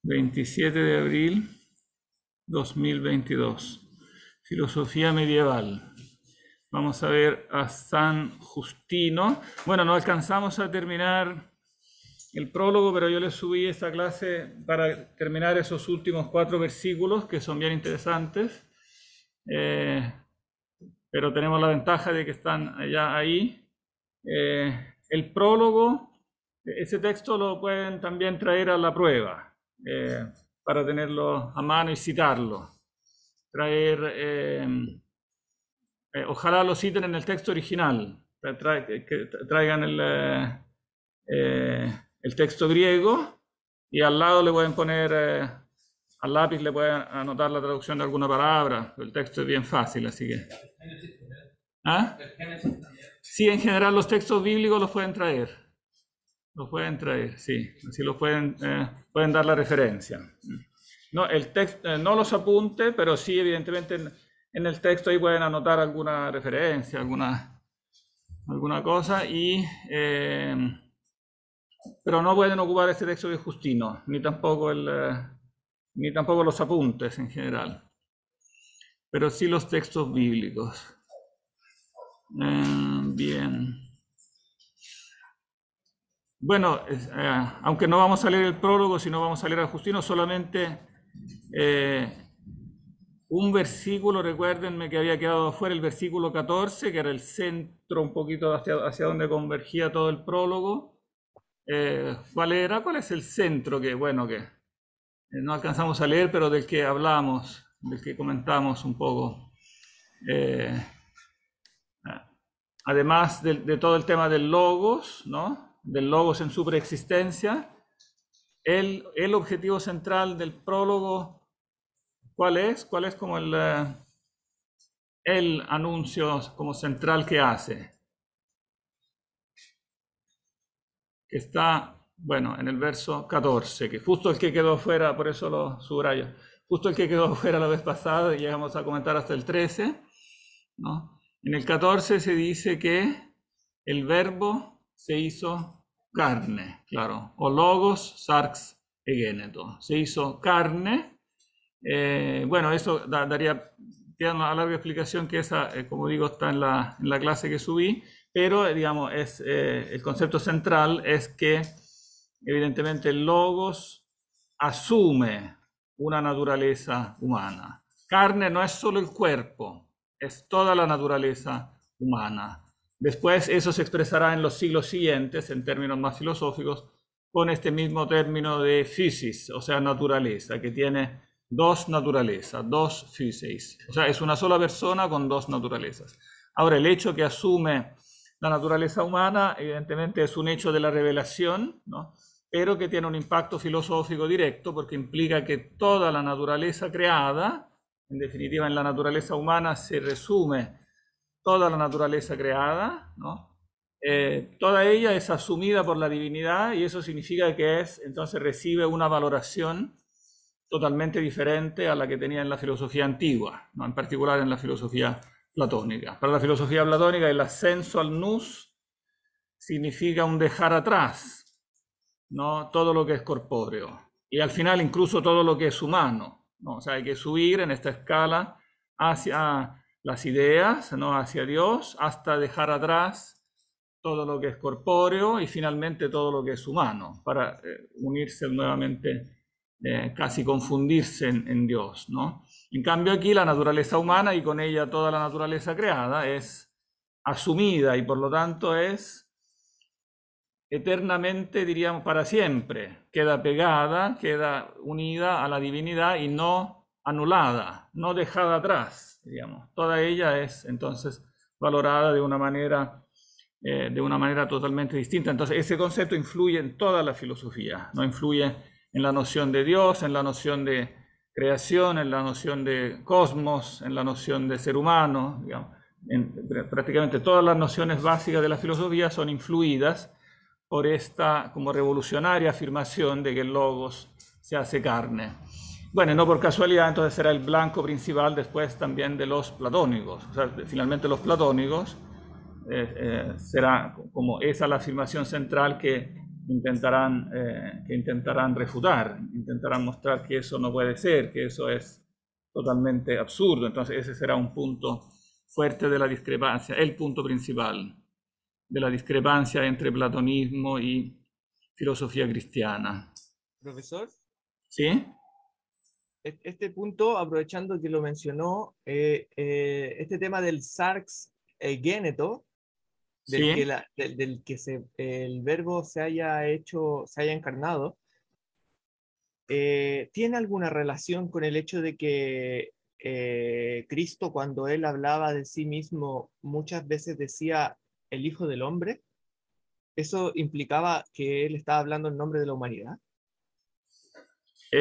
27 de abril 2022. Filosofía medieval. Vamos a ver a San Justino. Bueno, no alcanzamos a terminar el prólogo, pero yo les subí esta clase para terminar esos últimos 4 versículos que son bien interesantes. Pero tenemos la ventaja de que están ya ahí. El prólogo, ese texto lo pueden también traer a la prueba para tenerlo a mano y citarlo. Ojalá lo citen en el texto original, que traigan el texto griego y al lado le pueden poner, al lápiz le pueden anotar la traducción de alguna palabra. El texto es bien fácil, así que... ¿Ah? Sí, en general los textos bíblicos los pueden traer. Los pueden traer, sí. Así los pueden dar la referencia. No, el texto, no los apunte, pero sí, evidentemente, en el texto ahí pueden anotar alguna referencia, alguna cosa, pero no pueden ocupar este texto de Justino, ni tampoco los apuntes en general, pero sí los textos bíblicos. Bien. Bueno, aunque no vamos a leer el prólogo, sino vamos a leer a Justino, solamente un versículo, recuérdenme que había quedado afuera, el versículo 14, que era el centro un poquito hacia donde convergía todo el prólogo. ¿Cuál era? ¿Cuál es el centro que no alcanzamos a leer, pero del que hablamos, del que comentamos un poco? Además de todo el tema del logos, ¿no? Del logos en su preexistencia, el objetivo central del prólogo, ¿cuál es? ¿Cuál es como el anuncio como central que hace? Que está, bueno, en el verso 14, que justo el que quedó fuera, por eso lo subrayo, justo el que quedó fuera la vez pasada, y llegamos a comentar hasta el 13, ¿no? En el 14 se dice que el verbo se hizo carne, claro, o logos sarx egeneto, se hizo carne. Bueno, eso daría una larga explicación que esa, como digo, está en la clase que subí, pero digamos, el concepto central es que evidentemente el logos asume una naturaleza humana. Carne no es solo el cuerpo, es toda la naturaleza humana. Después eso se expresará en los siglos siguientes, en términos más filosóficos, con este mismo término de physis, o sea, naturaleza, que tiene 2 naturalezas, 2 physis. O sea, es una sola persona con 2 naturalezas. Ahora, el hecho que asume la naturaleza humana, evidentemente es un hecho de la revelación, ¿no? Pero que tiene un impacto filosófico directo, porque implica que toda la naturaleza creada, en definitiva en la naturaleza humana se resume toda la naturaleza creada, ¿no? Toda ella es asumida por la divinidad y eso significa que entonces recibe una valoración totalmente diferente a la que tenía en la filosofía antigua, ¿no? En particular en la filosofía platónica. Para la filosofía platónica el ascenso al nous significa un dejar atrás, ¿no? Todo lo que es corpóreo y al final incluso todo lo que es humano, ¿no? O sea, hay que subir en esta escala hacia las ideas, ¿no? Hacia Dios, hasta dejar atrás todo lo que es corpóreo y finalmente todo lo que es humano, para unirse nuevamente, casi confundirse en Dios, ¿no? En cambio aquí la naturaleza humana y con ella toda la naturaleza creada es asumida y por lo tanto es eternamente, diríamos, para siempre, queda pegada, queda unida a la divinidad y no anulada, no dejada atrás. Digamos, toda ella es entonces valorada de una manera totalmente distinta. Entonces ese concepto influye en toda la filosofía, no influye en la noción de Dios, en la noción de creación, en la noción de cosmos, en la noción de ser humano, digamos. Prácticamente todas las nociones básicas de la filosofía son influidas por esta como revolucionaria afirmación de que el logos se hace carne. Bueno, no por casualidad, entonces será el blanco principal después también de los platónicos. O sea, finalmente los platónicos será como esa la afirmación central que intentarán refutar, intentarán mostrar que eso no puede ser, que eso es totalmente absurdo. Entonces ese será un punto fuerte de la discrepancia, el punto principal de la discrepancia entre platonismo y filosofía cristiana. Profesor, ¿Sí? este punto, aprovechando que lo mencionó, este tema del sarx géneto, del Sí. que, el verbo se haya encarnado, ¿tiene alguna relación con el hecho de que Cristo, cuando él hablaba de sí mismo, muchas veces decía el Hijo del Hombre? ¿Eso implicaba que él estaba hablando en nombre de la humanidad?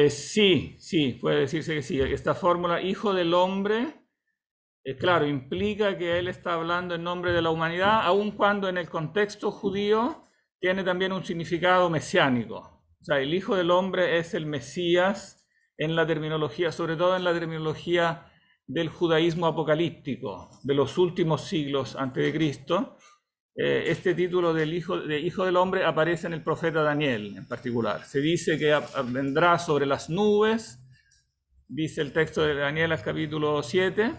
Sí, sí, puede decirse que sí. Esta fórmula, hijo del hombre, claro, implica que él está hablando en nombre de la humanidad, aun cuando en el contexto judío tiene también un significado mesiánico. O sea, el hijo del hombre es el Mesías en la terminología, sobre todo en la terminología del judaísmo apocalíptico de los últimos siglos antes de Cristo. Este título de hijo del hombre aparece en el profeta Daniel en particular. Se dice que vendrá sobre las nubes, dice el texto de Daniel al capítulo 7,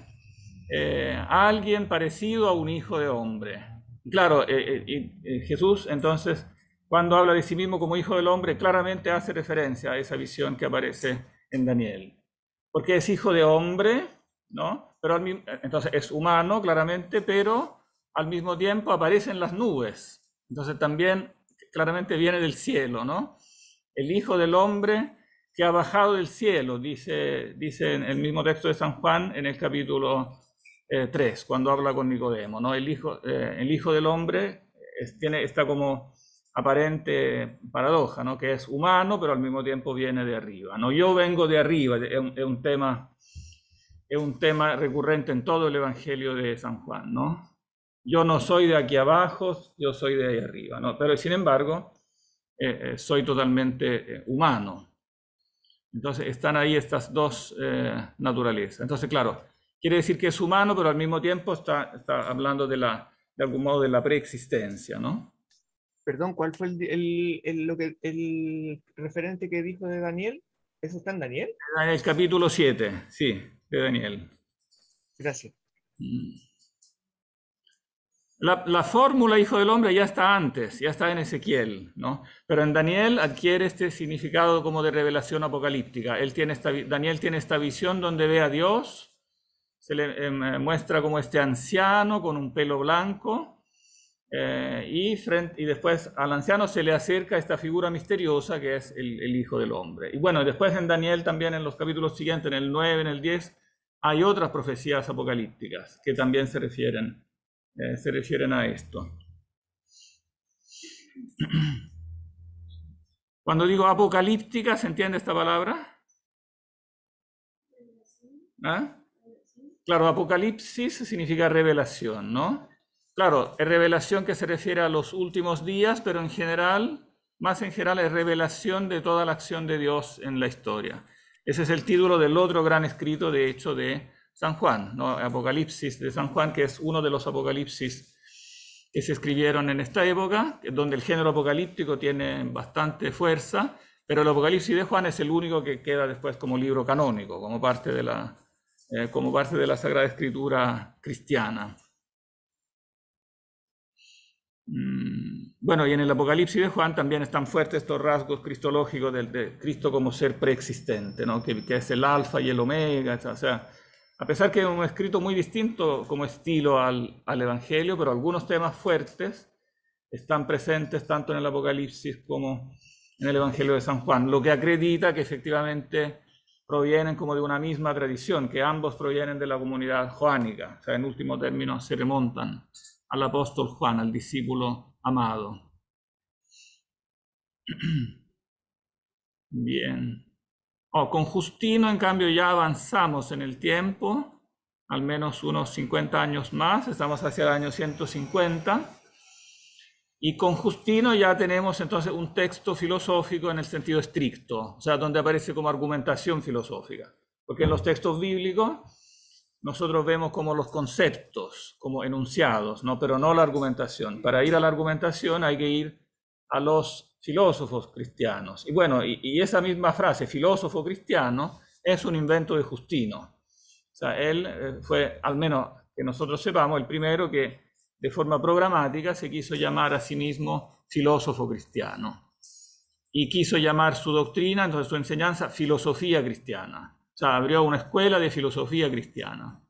alguien parecido a un hijo de hombre. Claro, Jesús entonces, cuando habla de sí mismo como hijo del hombre, claramente hace referencia a esa visión que aparece en Daniel. Porque es hijo de hombre, ¿no? Pero entonces es humano, claramente, pero al mismo tiempo aparece en las nubes. Entonces también claramente viene del cielo, ¿no? El hijo del hombre que ha bajado del cielo, dice en el mismo texto de San Juan en el capítulo 3, cuando habla con Nicodemo, ¿no? El hijo del hombre está como aparente paradoja, ¿no? Que es humano, pero al mismo tiempo viene de arriba, ¿no? Yo vengo de arriba, es un tema recurrente en todo el Evangelio de San Juan, ¿no? Yo no soy de aquí abajo, yo soy de ahí arriba, ¿no? Pero sin embargo, soy totalmente humano. Entonces están ahí estas dos naturalezas. Entonces, claro, quiere decir que es humano, pero al mismo tiempo está hablando de algún modo de la preexistencia, ¿no? Perdón, ¿cuál fue el referente que dijo de Daniel? ¿Eso está en Daniel? En el capítulo 7, sí, de Daniel. Gracias. La fórmula hijo del hombre ya está antes, ya está en Ezequiel, ¿no? Pero en Daniel adquiere este significado como de revelación apocalíptica. Daniel tiene esta visión donde ve a Dios, se le muestra como este anciano con un pelo blanco, y después al anciano se le acerca esta figura misteriosa que es el hijo del hombre. Y bueno, después en Daniel también en los capítulos siguientes, en el 9, en el 10, hay otras profecías apocalípticas que también se refieren a esto. Cuando digo apocalíptica, ¿se entiende esta palabra? ¿Ah? Claro, apocalipsis significa revelación, ¿no? Claro, es revelación que se refiere a los últimos días, pero en general, más en general, es revelación de toda la acción de Dios en la historia. Ese es el título del otro gran escrito, de hecho, de San Juan, ¿no? Apocalipsis de San Juan, que es uno de los apocalipsis que se escribieron en esta época, donde el género apocalíptico tiene bastante fuerza, pero el Apocalipsis de Juan es el único que queda después como libro canónico, como parte de la Sagrada Escritura cristiana. Bueno, y en el Apocalipsis de Juan también están fuertes estos rasgos cristológicos de Cristo como ser preexistente, ¿no? que es el alfa y el omega, o sea, a pesar que es un escrito muy distinto como estilo al Evangelio, pero algunos temas fuertes están presentes tanto en el Apocalipsis como en el Evangelio de San Juan, lo que acredita que efectivamente provienen como de una misma tradición, que ambos provienen de la comunidad joánica, o sea, en último término se remontan al apóstol Juan, al discípulo amado. Bien. Con Justino, en cambio, ya avanzamos en el tiempo, al menos unos 50 años más, estamos hacia el año 150. Y con Justino ya tenemos entonces un texto filosófico en el sentido estricto, o sea, donde aparece como argumentación filosófica. Porque en los textos bíblicos nosotros vemos como los conceptos, como enunciados, ¿no? Pero no la argumentación. Para ir a la argumentación hay que ir a los filósofos cristianos. Y bueno, y esa misma frase, filósofo cristiano, es un invento de Justino. O sea, él fue, al menos que nosotros sepamos, el primero que de forma programática se quiso llamar a sí mismo filósofo cristiano. Y quiso llamar su doctrina, entonces su enseñanza, filosofía cristiana. O sea, abrió una escuela de filosofía cristiana.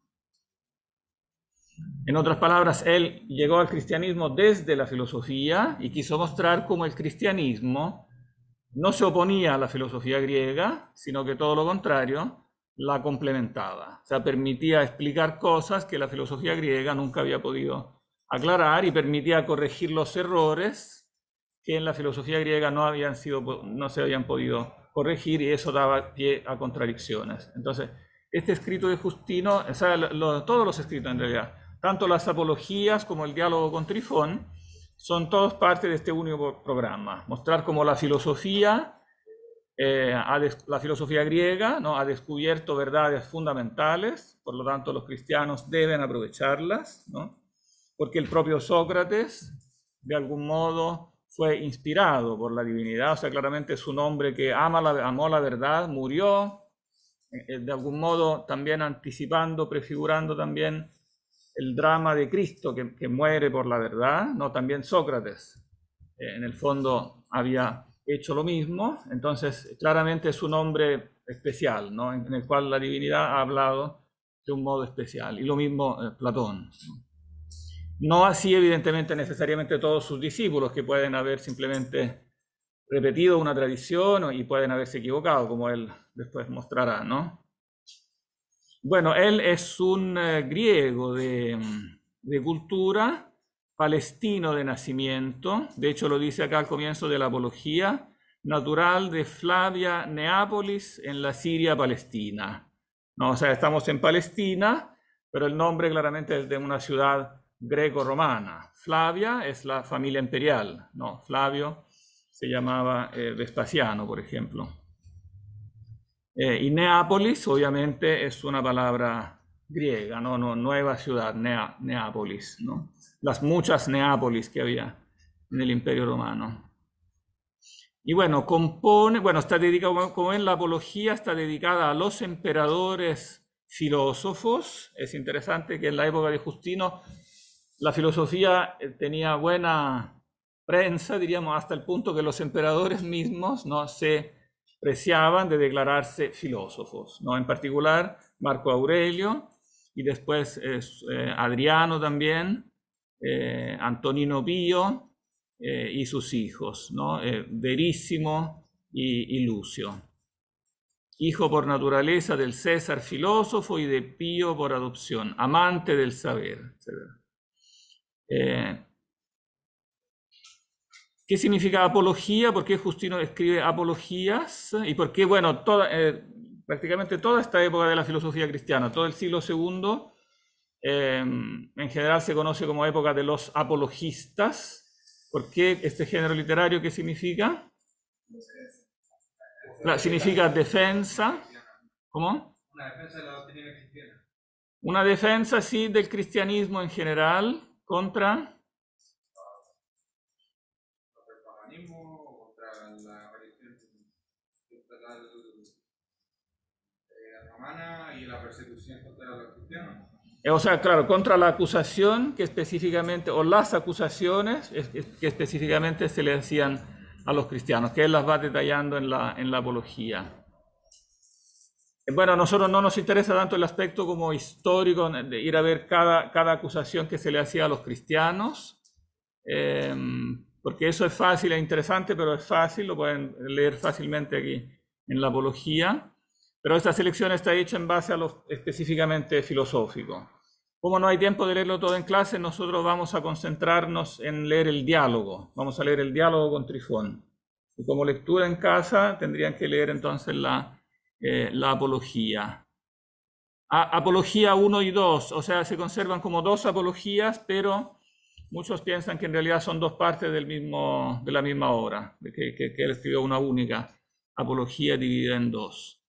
En otras palabras, él llegó al cristianismo desde la filosofía y quiso mostrar cómo el cristianismo no se oponía a la filosofía griega, sino que todo lo contrario, la complementaba. O sea, permitía explicar cosas que la filosofía griega nunca había podido aclarar y permitía corregir los errores que en la filosofía griega no se habían podido corregir, y eso daba pie a contradicciones. Entonces, este escrito de Justino, o sea, todos los escritos en realidad, tanto las apologías como el diálogo con Trifón, son todos parte de este único programa. Mostrar cómo la filosofía griega, ¿no?, ha descubierto verdades fundamentales, por lo tanto los cristianos deben aprovecharlas, ¿no?, porque el propio Sócrates, de algún modo, fue inspirado por la divinidad. O sea, claramente es un hombre que amó la verdad, murió, de algún modo también anticipando, prefigurando también el drama de Cristo que muere por la verdad, ¿no? También Sócrates, en el fondo, había hecho lo mismo. Entonces, claramente es un hombre especial, ¿no?, en el cual la divinidad ha hablado de un modo especial. Y lo mismo Platón, ¿no? No así, evidentemente, necesariamente todos sus discípulos, que pueden haber simplemente repetido una tradición y pueden haberse equivocado, como él después mostrará, ¿no? Bueno, él es un griego de cultura, palestino de nacimiento. De hecho, lo dice acá al comienzo de la Apología, natural de Flavia Neápolis, en la Siria palestina. ¿No? O sea, estamos en Palestina, pero el nombre claramente es de una ciudad greco-romana. Flavia es la familia imperial, ¿no? Flavio se llamaba Vespasiano, por ejemplo. Y Neápolis, obviamente, es una palabra griega, ¿no? Nueva ciudad, Neápolis, ¿no? Las muchas Neápolis que había en el Imperio Romano. Y bueno, está dedicado, como en la Apología, está dedicada a los emperadores filósofos. Es interesante que en la época de Justino la filosofía tenía buena prensa, diríamos, hasta el punto que los emperadores mismos, ¿no?, se preciaban de declararse filósofos, ¿no? En particular Marco Aurelio, y después Adriano también, Antonino Pío y sus hijos, ¿no? Verísimo y Lucio. Hijo por naturaleza del César filósofo y de Pío por adopción, amante del saber, etc. ¿Qué significa apología? ¿Por qué Justino escribe apologías? ¿Y por qué, bueno, prácticamente toda esta época de la filosofía cristiana, todo el siglo II, en general se conoce como época de los apologistas? ¿Por qué este género literario? ¿Qué significa? Significa defensa. ¿Cómo? Una defensa de la doctrina cristiana. Una defensa, sí, del cristianismo en general contra la religión romana y la persecución contra los cristianos. O sea, claro, contra la acusación que específicamente, o las acusaciones que específicamente se le hacían a los cristianos, que él las va detallando en la Apología. Bueno, a nosotros no nos interesa tanto el aspecto como histórico, de ir a ver cada acusación que se le hacía a los cristianos, porque eso es fácil, es interesante, pero es fácil, lo pueden leer fácilmente aquí en la Apología. Pero esta selección está hecha en base a lo específicamente filosófico. Como no hay tiempo de leerlo todo en clase, nosotros vamos a concentrarnos en leer el diálogo. Vamos a leer el diálogo con Trifón. Y como lectura en casa tendrían que leer entonces la Apología. Apología 1 y 2, o sea, se conservan como dos apologías, pero muchos piensan que en realidad son dos partes de la misma obra, que él escribió una única apología dividida en dos.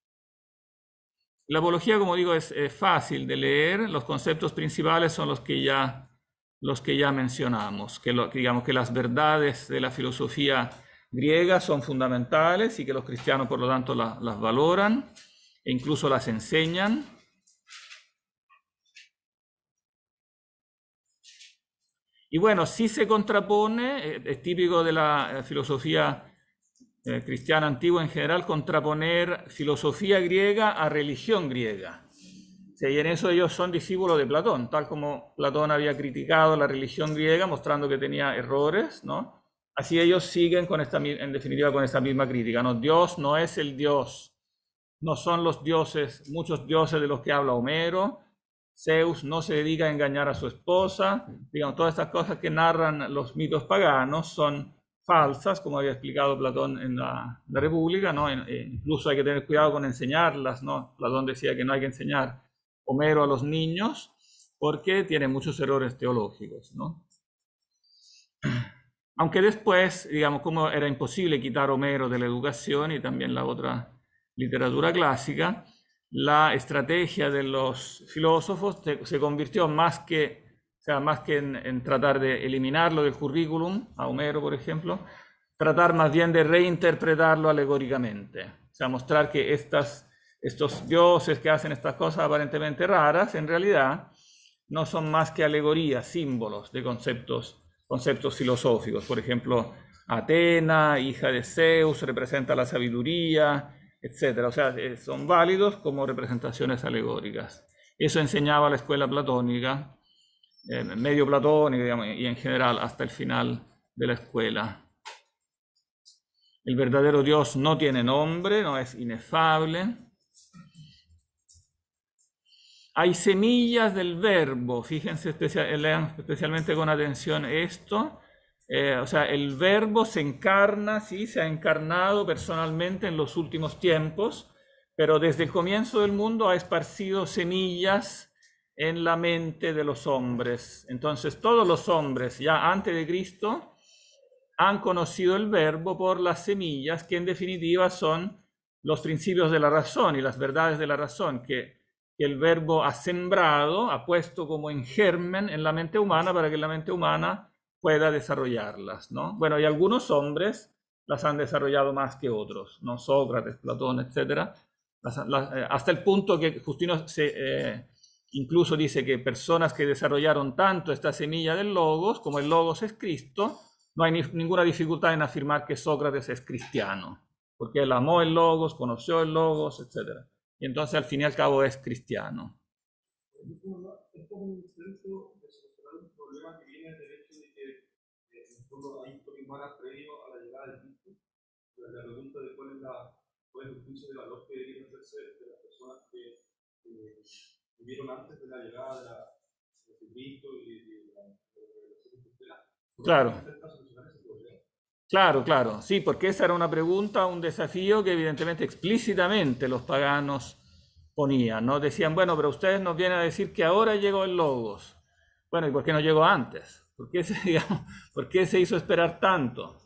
La apología, como digo, es fácil de leer. Los conceptos principales son los que ya mencionamos, digamos que las verdades de la filosofía griegas son fundamentales y que los cristianos por lo tanto las valoran e incluso las enseñan. Y bueno, sí se contrapone, es típico de la filosofía cristiana antigua en general, contraponer filosofía griega a religión griega. O sea, y en eso ellos son discípulos de Platón, tal como Platón había criticado la religión griega, mostrando que tenía errores, ¿no? Así ellos siguen con en definitiva con esta misma crítica, ¿no? Dios no es el Dios, no son los dioses, muchos dioses de los que habla Homero. Zeus no se dedica a engañar a su esposa. Digamos, todas estas cosas que narran los mitos paganos son falsas, como había explicado Platón en la República, ¿no? Incluso hay que tener cuidado con enseñarlas, ¿no? Platón decía que no hay que enseñar Homero a los niños porque tiene muchos errores teológicos, ¿no? Aunque después, digamos, como era imposible quitar Homero de la educación y también la otra literatura clásica, la estrategia de los filósofos se convirtió más que en tratar de eliminarlo del currículum, a Homero por ejemplo, tratar más bien de reinterpretarlo alegóricamente. O sea, mostrar que estos dioses que hacen estas cosas aparentemente raras, en realidad no son más que alegorías, símbolos de conceptos filosóficos. Por ejemplo, Atena, hija de Zeus, representa la sabiduría, etcétera. O sea, son válidos como representaciones alegóricas. Eso enseñaba la escuela platónica, medio platónica, digamos, y en general hasta el final de la escuela. El verdadero Dios no tiene nombre, no es inefable. Hay semillas del verbo, fíjense, lean especialmente con atención esto. O sea, el verbo se encarna, sí, se ha encarnado personalmente en los últimos tiempos, pero desde el comienzo del mundo ha esparcido semillas en la mente de los hombres. Entonces, todos los hombres, ya antes de Cristo, han conocido el verbo por las semillas, que en definitiva son los principios de la razón y las verdades de la razón, que el verbo ha sembrado, ha puesto como en germen en la mente humana para que la mente humana pueda desarrollarlas, ¿no? Bueno, y algunos hombres las han desarrollado más que otros, ¿no? Sócrates, Platón, etc. Hasta el punto que Justino incluso dice que personas que desarrollaron tanto esta semilla del Logos, como el Logos es Cristo, no hay ninguna dificultad en afirmar que Sócrates es cristiano, porque él amó el Logos, conoció el Logos, etc. Y entonces al fin y al cabo es cristiano. Es como un intento de solucionar un problema que viene del hecho de que en el fondo hay un humanas previo a la llegada de Cristo. La pregunta de cuál es el juicio de valor que deberían hacerse de las personas que vivieron antes de la llegada de Cristo y de la revelación cristiana. Claro. Claro, sí, porque esa era una pregunta, un desafío que evidentemente explícitamente los paganos ponían, ¿no? Decían, bueno, pero ustedes nos vienen a decir que ahora llegó el Logos. Bueno, ¿y por qué no llegó antes? ¿Por qué se hizo esperar tanto?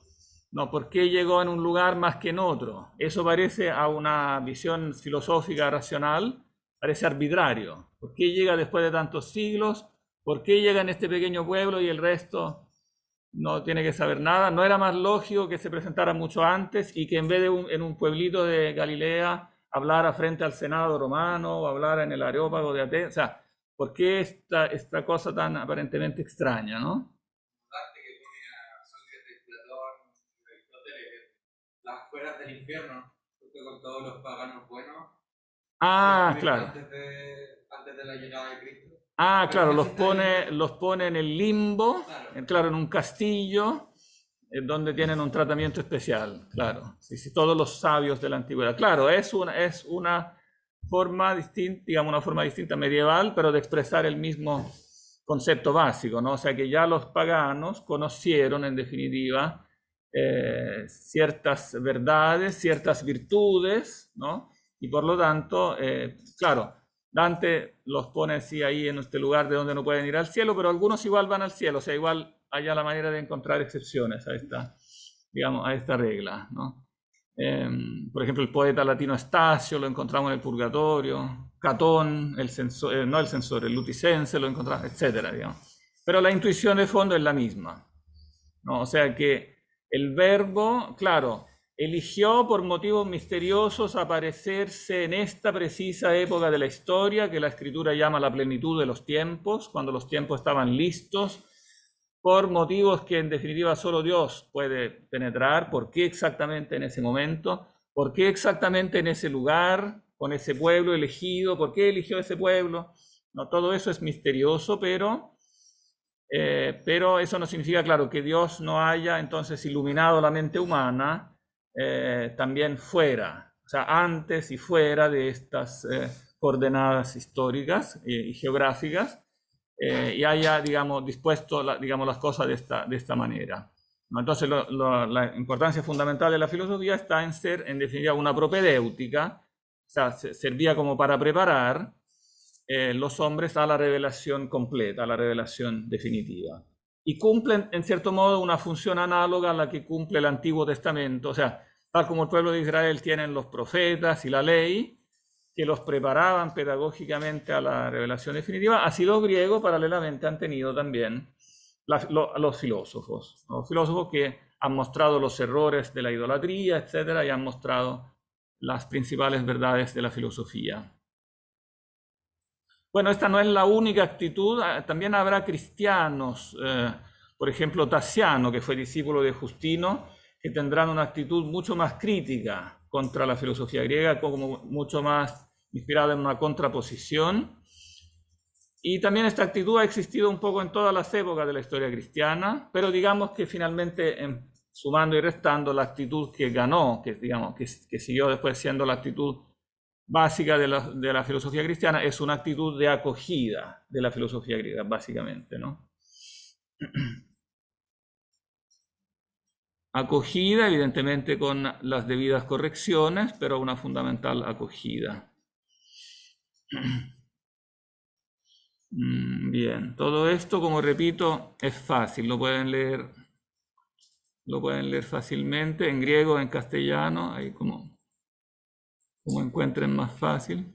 No, ¿por qué llegó en un lugar más que en otro? Eso parece a una visión filosófica racional, parece arbitrario. ¿Por qué llega después de tantos siglos? ¿Por qué llega en este pequeño pueblo y el resto no tiene que saber nada? ¿No era más lógico que se presentara mucho antes y que en vez de en un pueblito de Galilea hablara frente al Senado romano o hablara en el Areópago de Atenas? O sea, ¿por qué esta cosa tan aparentemente extraña, no? Que pone a Sócrates, Platón, Aristóteles, las fueras del infierno, junto con todos los paganos buenos. Claro. Antes de la llegada de Cristo. Claro, los pone en el limbo, claro, en un castillo, donde tienen un tratamiento especial, claro. Sí, todos los sabios de la antigüedad. Claro, es una forma distinta, digamos, una forma distinta medieval, pero de expresar el mismo concepto básico, ¿no? O sea, que ya los paganos conocieron, en definitiva, ciertas verdades, ciertas virtudes, ¿no? Y por lo tanto, claro, Dante los pone así ahí en este lugar de donde no pueden ir al cielo, pero algunos igual van al cielo, o sea, igual haya la manera de encontrar excepciones a esta regla, ¿no? Por ejemplo, el poeta latino Estacio lo encontramos en el Purgatorio, Catón, el Luticense lo encontramos, etcétera, digamos. Pero la intuición de fondo es la misma, ¿no? O sea que El verbo, claro, eligió por motivos misteriosos aparecerse en esta precisa época de la historia que la Escritura llama la plenitud de los tiempos, cuando los tiempos estaban listos, por motivos que en definitiva solo Dios puede penetrar. ¿Por qué exactamente en ese momento? ¿Por qué exactamente en ese lugar, con ese pueblo elegido? ¿Por qué eligió ese pueblo? No, todo eso es misterioso, pero eso no significa, claro, que Dios no haya entonces iluminado la mente humana también fuera, o sea, antes y fuera de estas coordenadas históricas y geográficas, y haya, digamos, dispuesto digamos, las cosas de esta manera. ¿No? Entonces, la importancia fundamental de la filosofía está en ser, en definitiva, una propedéutica, o sea, servía como para preparar los hombres a la revelación completa, a la revelación definitiva. Y cumplen, en cierto modo, una función análoga a la que cumple el Antiguo Testamento. O sea, tal como el pueblo de Israel tienen los profetas y la ley, que los preparaban pedagógicamente a la revelación definitiva, así los griegos paralelamente han tenido también los filósofos que han mostrado los errores de la idolatría, etcétera, y han mostrado las principales verdades de la filosofía. Bueno, esta no es la única actitud, también habrá cristianos, por ejemplo, Tasiano, que fue discípulo de Justino, que tendrán una actitud mucho más crítica contra la filosofía griega, como mucho más inspirada en una contraposición. Y también esta actitud ha existido un poco en todas las épocas de la historia cristiana, pero digamos que finalmente, sumando y restando, la actitud que ganó, que siguió después siendo la actitud básica de la filosofía cristiana, es una actitud de acogida de la filosofía griega, básicamente, ¿no? Acogida, evidentemente con las debidas correcciones, pero una fundamental acogida. Bien, todo esto, como repito, es fácil, lo pueden leer fácilmente en griego, en castellano, ahí como encuentren más fácil.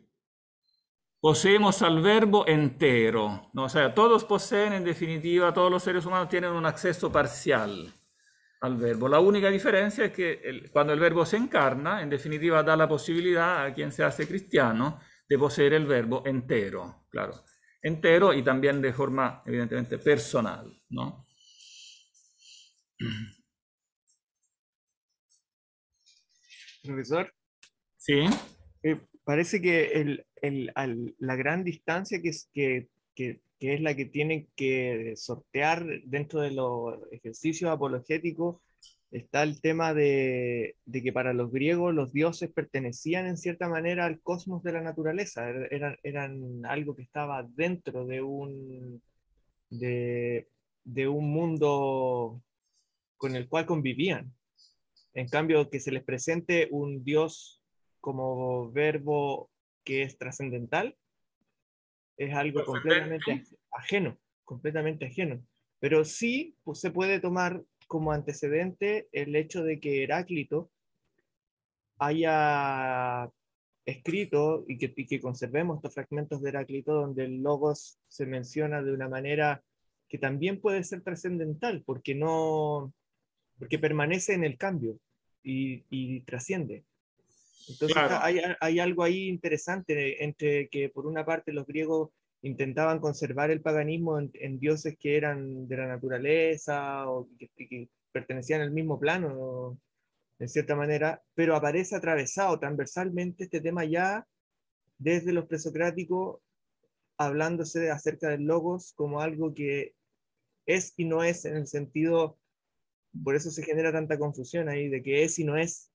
Poseemos al verbo entero, ¿no? O sea, todos poseen, en definitiva, todos los seres humanos tienen un acceso parcial al verbo. La única diferencia es que cuando el verbo se encarna, en definitiva, da la posibilidad a quien se hace cristiano de poseer el verbo entero, claro. Entero y también de forma, evidentemente, personal, ¿no? Profesor. Sí. Parece que la gran distancia que es la que tienen que sortear dentro de los ejercicios apologéticos está el tema de que para los griegos los dioses pertenecían en cierta manera al cosmos de la naturaleza, eran algo que estaba dentro de un mundo con el cual convivían. En cambio, que se les presente un dios como verbo que es trascendental, es algo completamente ajeno. Pero sí, pues, se puede tomar como antecedente el hecho de que Heráclito haya escrito y que conservemos estos fragmentos de Heráclito donde el logos se menciona de una manera que también puede ser trascendental, porque permanece en el cambio y trasciende. Entonces Claro. hay algo ahí interesante entre que por una parte los griegos intentaban conservar el paganismo en dioses que eran de la naturaleza o que pertenecían al mismo plano, en cierta manera, pero aparece atravesado transversalmente este tema ya desde los presocráticos, hablándose acerca del logos como algo que es y no es, en el sentido, por eso se genera tanta confusión ahí, de que es y no es,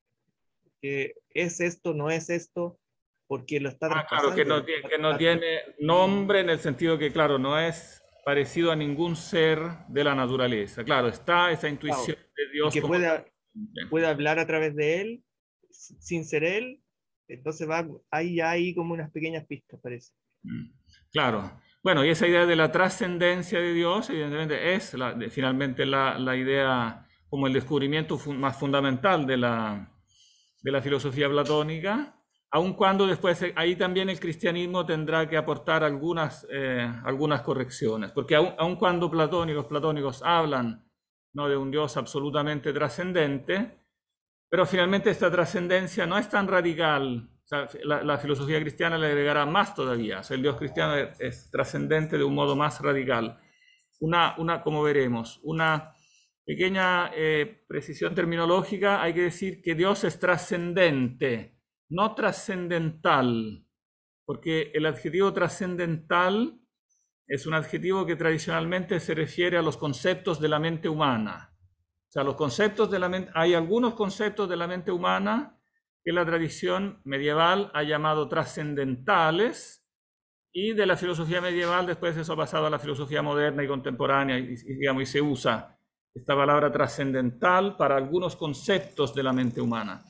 que es esto, no es esto, porque lo está traspasando. Claro, que no tiene nombre en el sentido que, claro, no es parecido a ningún ser de la naturaleza. Claro, está esa intuición de Dios. Y que puede hablar a través de él, sin ser él. Entonces hay como unas pequeñas pistas, parece. Claro. Bueno, y esa idea de la trascendencia de Dios, evidentemente, es finalmente la idea, como el descubrimiento más fundamental de la filosofía platónica, aun cuando después ahí también el cristianismo tendrá que aportar algunas correcciones, porque aun cuando los platónicos hablan no de un Dios absolutamente trascendente, pero finalmente esta trascendencia no es tan radical. O sea, la filosofía cristiana le agregará más todavía. O sea, el Dios cristiano es trascendente de un modo más radical. Como veremos, una pequeña precisión terminológica, hay que decir que Dios es trascendente, no trascendental, porque el adjetivo trascendental es un adjetivo que tradicionalmente se refiere a los conceptos de la mente humana. O sea, los conceptos de la mente, hay algunos conceptos de la mente humana que la tradición medieval ha llamado trascendentales, y de la filosofía medieval después eso ha pasado a la filosofía moderna y contemporánea, y se usa esta palabra trascendental para algunos conceptos de la mente humana.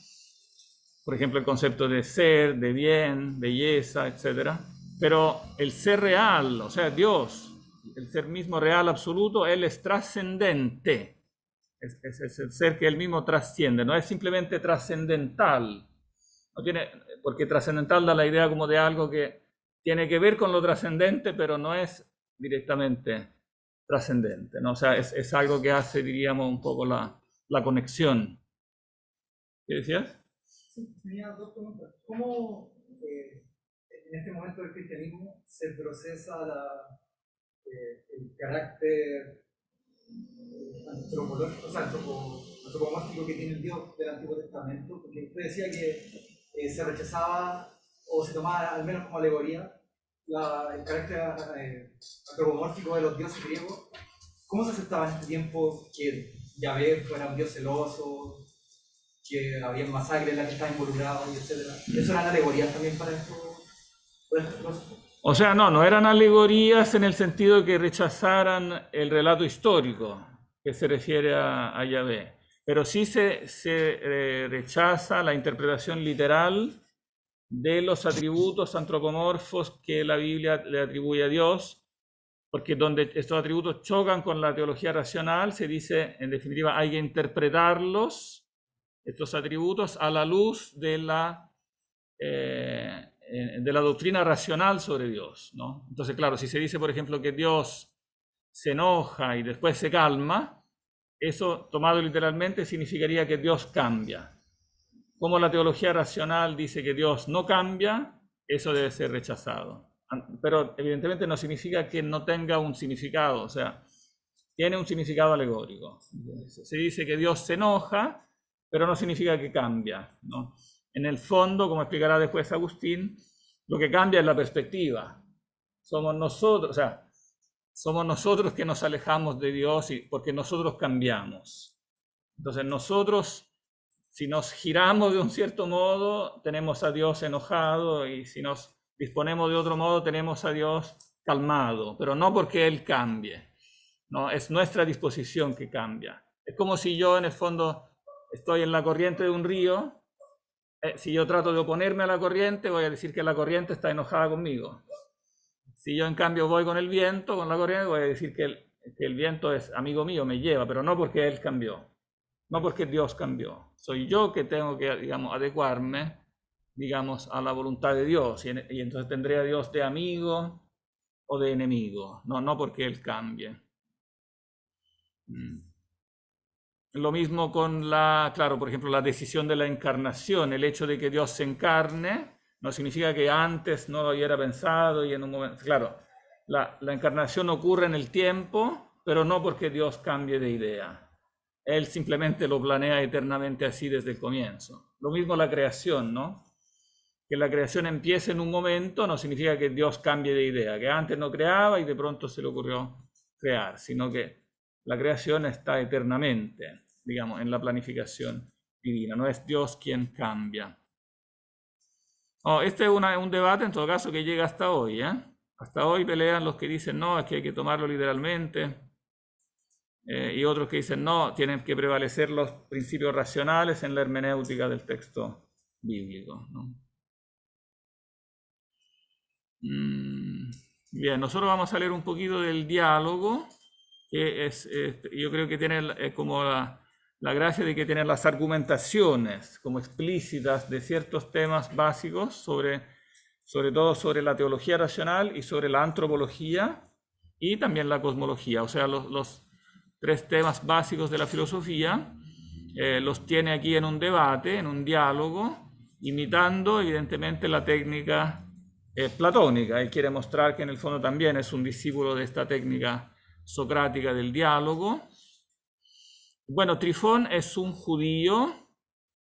Por ejemplo, el concepto de ser, de bien, belleza, etc. Pero el ser real, o sea, Dios, el ser mismo real absoluto, Él es trascendente. Es el ser que Él mismo trasciende, no es simplemente trascendental. No tiene, porque trascendental da la idea como de algo que tiene que ver con lo trascendente, pero no es directamente trascendente, ¿no? O sea, es algo que hace, diríamos, un poco la conexión. ¿Qué decías? Sí, tenía dos preguntas. ¿Cómo en este momento del cristianismo se procesa el carácter antropológico, o sea, antropomórfico que tiene el Dios del Antiguo Testamento? Porque usted decía que se rechazaba o se tomaba al menos como alegoría el carácter antropomórfico de los dioses griegos. ¿Cómo se aceptaba en este tiempo que Yahvé fuera un dios celoso, que había masacres en la que estaba involucrado, etcétera? ¿Eso eran alegorías también para estos filósofos? O sea, no eran alegorías en el sentido de que rechazaran el relato histórico que se refiere a Yahvé, pero sí se rechaza la interpretación literal de los atributos antropomorfos que la Biblia le atribuye a Dios, porque donde estos atributos chocan con la teología racional, se dice, en definitiva, hay que interpretarlos, estos atributos, a la luz de la doctrina racional sobre Dios, ¿no? Entonces, claro, si se dice, por ejemplo, que Dios se enoja y después se calma, eso, tomado literalmente, significaría que Dios cambia. Como la teología racional dice que Dios no cambia, eso debe ser rechazado. Pero evidentemente no significa que no tenga un significado, o sea, tiene un significado alegórico. Se dice que Dios se enoja, pero no significa que cambia, ¿no? En el fondo, como explicará después Agustín, lo que cambia es la perspectiva. Somos nosotros, o sea, somos nosotros que nos alejamos de Dios porque nosotros cambiamos. Entonces nosotros, si nos giramos de un cierto modo, tenemos a Dios enojado, y si nos disponemos de otro modo, tenemos a Dios calmado, pero no porque Él cambie, no, es nuestra disposición que cambia. Es como si yo, en el fondo, estoy en la corriente de un río. Si yo trato de oponerme a la corriente, voy a decir que la corriente está enojada conmigo. Si yo, en cambio, voy con el viento, con la corriente, voy a decir que el viento es amigo mío, me lleva, pero no porque Él cambió. No porque Dios cambió. Soy yo que tengo que, digamos, adecuarme, digamos, a la voluntad de Dios. Y entonces tendré a Dios de amigo o de enemigo. No porque Él cambie. Lo mismo con claro, por ejemplo, la decisión de la encarnación. El hecho de que Dios se encarne no significa que antes no lo hubiera pensado y en un momento... Claro, la encarnación ocurre en el tiempo, pero no porque Dios cambie de idea. Él simplemente lo planea eternamente así desde el comienzo. Lo mismo la creación, ¿no? Que la creación empiece en un momento no significa que Dios cambie de idea, que antes no creaba y de pronto se le ocurrió crear, sino que la creación está eternamente, digamos, en la planificación divina. No es Dios quien cambia. Este es un debate, en todo caso, que llega hasta hoy, ¿eh? Hasta hoy pelean los que dicen, no, es que hay que tomarlo literalmente. Y otros que dicen, no, tienen que prevalecer los principios racionales en la hermenéutica del texto bíblico, ¿no? Bien, nosotros vamos a leer un poquito del diálogo, que yo creo que tiene como la gracia de que tiene las argumentaciones como explícitas de ciertos temas básicos, sobre todo sobre la teología racional y sobre la antropología y también la cosmología. O sea, tres temas básicos de la filosofía, los tiene aquí en un debate, en un diálogo, imitando evidentemente la técnica platónica. Él quiere mostrar que en el fondo también es un discípulo de esta técnica socrática del diálogo. Bueno, Trifón es un judío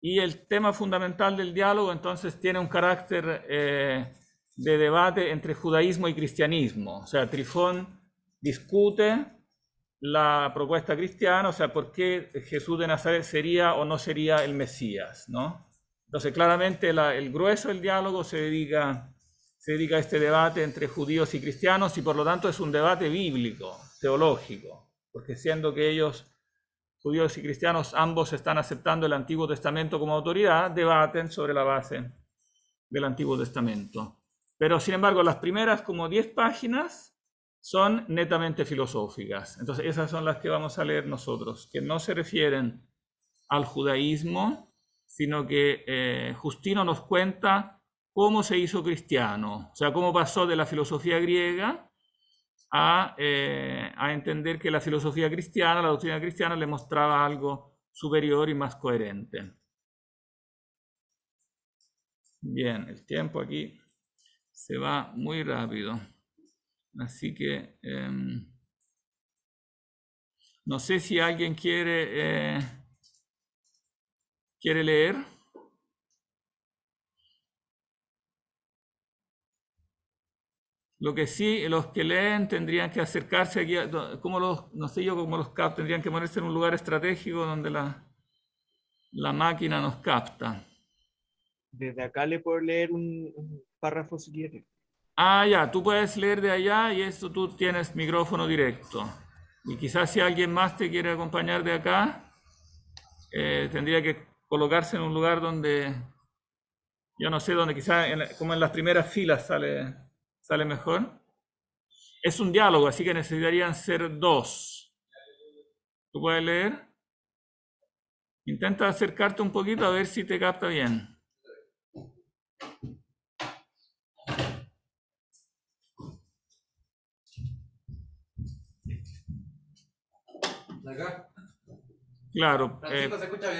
y el tema fundamental del diálogo entonces tiene un carácter de debate entre judaísmo y cristianismo. O sea, Trifón discute la propuesta cristiana, o sea, por qué Jesús de Nazaret sería o no sería el Mesías, ¿no? Entonces, claramente el grueso del diálogo se dedica a este debate entre judíos y cristianos y por lo tanto es un debate bíblico, teológico, porque siendo que ellos, judíos y cristianos, ambos están aceptando el Antiguo Testamento como autoridad, debaten sobre la base del Antiguo Testamento. Pero, sin embargo, las primeras como 10 páginas son netamente filosóficas. Entonces, esas son las que vamos a leer nosotros, que no se refieren al judaísmo, sino que Justino nos cuenta cómo se hizo cristiano, o sea, cómo pasó de la filosofía griega a entender que la filosofía cristiana, la doctrina cristiana, le mostraba algo superior y más coherente. Bien, el tiempo aquí se va muy rápido. Así que no sé si alguien quiere leer. Lo que sí, los que leen tendrían que acercarse aquí, no sé yo cómo los captan, tendrían que ponerse en un lugar estratégico donde la máquina nos capta. Desde acá le puedo leer un párrafo si quiere. Ah, ya, tú puedes leer de allá y esto tú tienes micrófono directo. Y quizás si alguien más te quiere acompañar de acá, tendría que colocarse en un lugar donde, yo no sé, donde quizás como en las primeras filas sale mejor. Es un diálogo, así que necesitarían ser 2. ¿Tú puedes leer? Intenta acercarte un poquito a ver si te capta bien. ¿Acá? Claro. ¿Francisco se escucha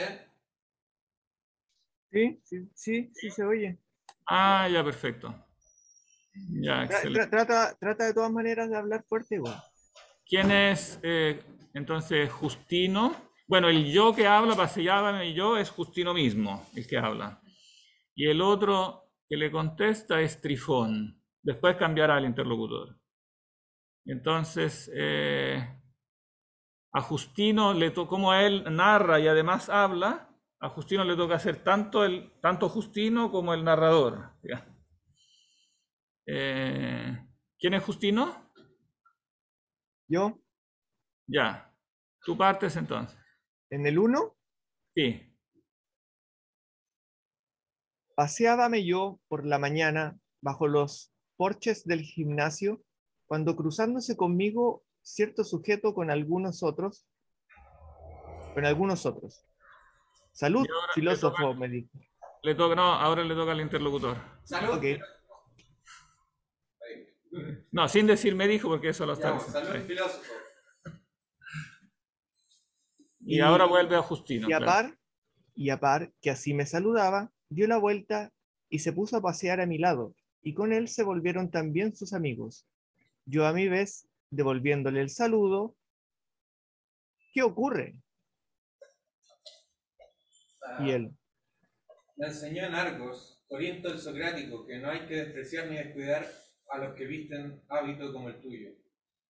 bien? Sí, se oye. Ah, ya, perfecto. Ya, excelente. Trata de todas maneras de hablar fuerte, güey. ¿Quién es entonces Justino? Bueno, el yo que habla, Pasellábame y yo, es Justino mismo, el que habla. Y el otro que le contesta es Trifón. Después cambiará el interlocutor. Entonces, a Justino, como él narra y además habla, a Justino le toca hacer tanto Justino como el narrador. ¿Quién es Justino? Yo, Ya. ¿Tú partes entonces? en el 1, Sí. paseábame yo por la mañana bajo los porches del gimnasio, cuando cruzándose conmigo cierto sujeto con algunos otros. Salud, Y ahora filósofo, me dijo. ahora le toca al interlocutor. Salud. Ok. No, sin decir me dijo, porque eso lo está Ya, pues, diciendo. salud, filósofo. Y ahora vuelve a Justino. Claro. Y a par, que así me saludaba, dio la vuelta y se puso a pasear a mi lado, y con él se volvieron también sus amigos. Yo a mi vez, devolviéndole el saludo, ¿qué ocurre? Y él, Me enseñó en Argos, Corinto el Socrático, que no hay que despreciar ni descuidar a los que visten hábito como el tuyo,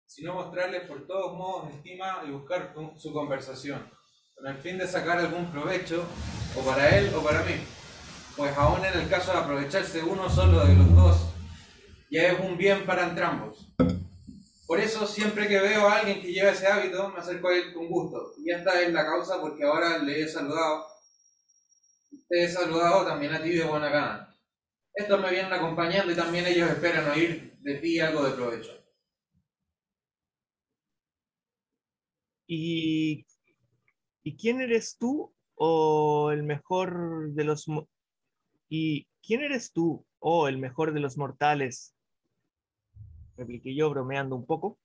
sino mostrarles por todos modos estima y buscar su conversación, con el fin de sacar algún provecho, o para él o para mí, pues aún en el caso de aprovecharse uno solo de los dos, ya es un bien para entrambos. Por eso siempre que veo a alguien que lleva ese hábito, me acerco a él con gusto, y esta es la causa porque ahora le he saludado. Te he saludado también a ti de buena gana. Estos me vienen acompañando y también ellos esperan oír de ti algo de provecho. ¿y quién eres tú o el mejor de los ¿y quién eres tú o el mejor de los mortales? Repliqué yo bromeando un poco.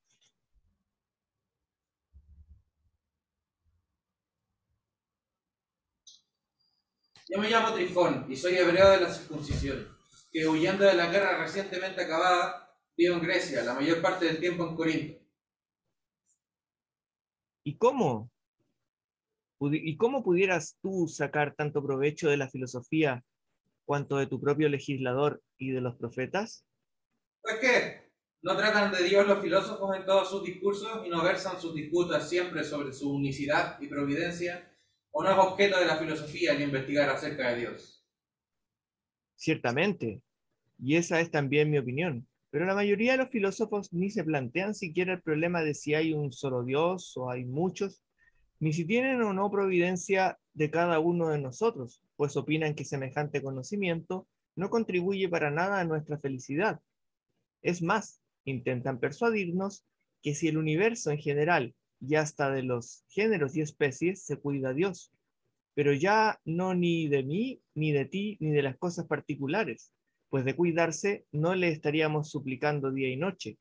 Yo me llamo Trifón y soy hebreo de la circuncisión, que huyendo de la guerra recientemente acabada, vivo en Grecia, la mayor parte del tiempo en Corinto. ¿Y cómo? ¿Y cómo pudieras tú sacar tanto provecho de la filosofía cuanto de tu propio legislador y de los profetas? ¿Pues qué? ¿No tratan de Dios los filósofos en todos sus discursos y no versan sus disputas siempre sobre su unicidad y providencia? ¿O no es objeto de la filosofía el investigar acerca de Dios? Ciertamente, y esa es también mi opinión. Pero la mayoría de los filósofos ni se plantean siquiera el problema de si hay un solo Dios o hay muchos, ni si tienen o no providencia de cada uno de nosotros, pues opinan que semejante conocimiento no contribuye para nada a nuestra felicidad. Es más, intentan persuadirnos que si el universo en general y hasta de los géneros y especies se cuida a Dios, pero ya no ni de mí, ni de ti, ni de las cosas particulares, pues de cuidarse no le estaríamos suplicando día y noche.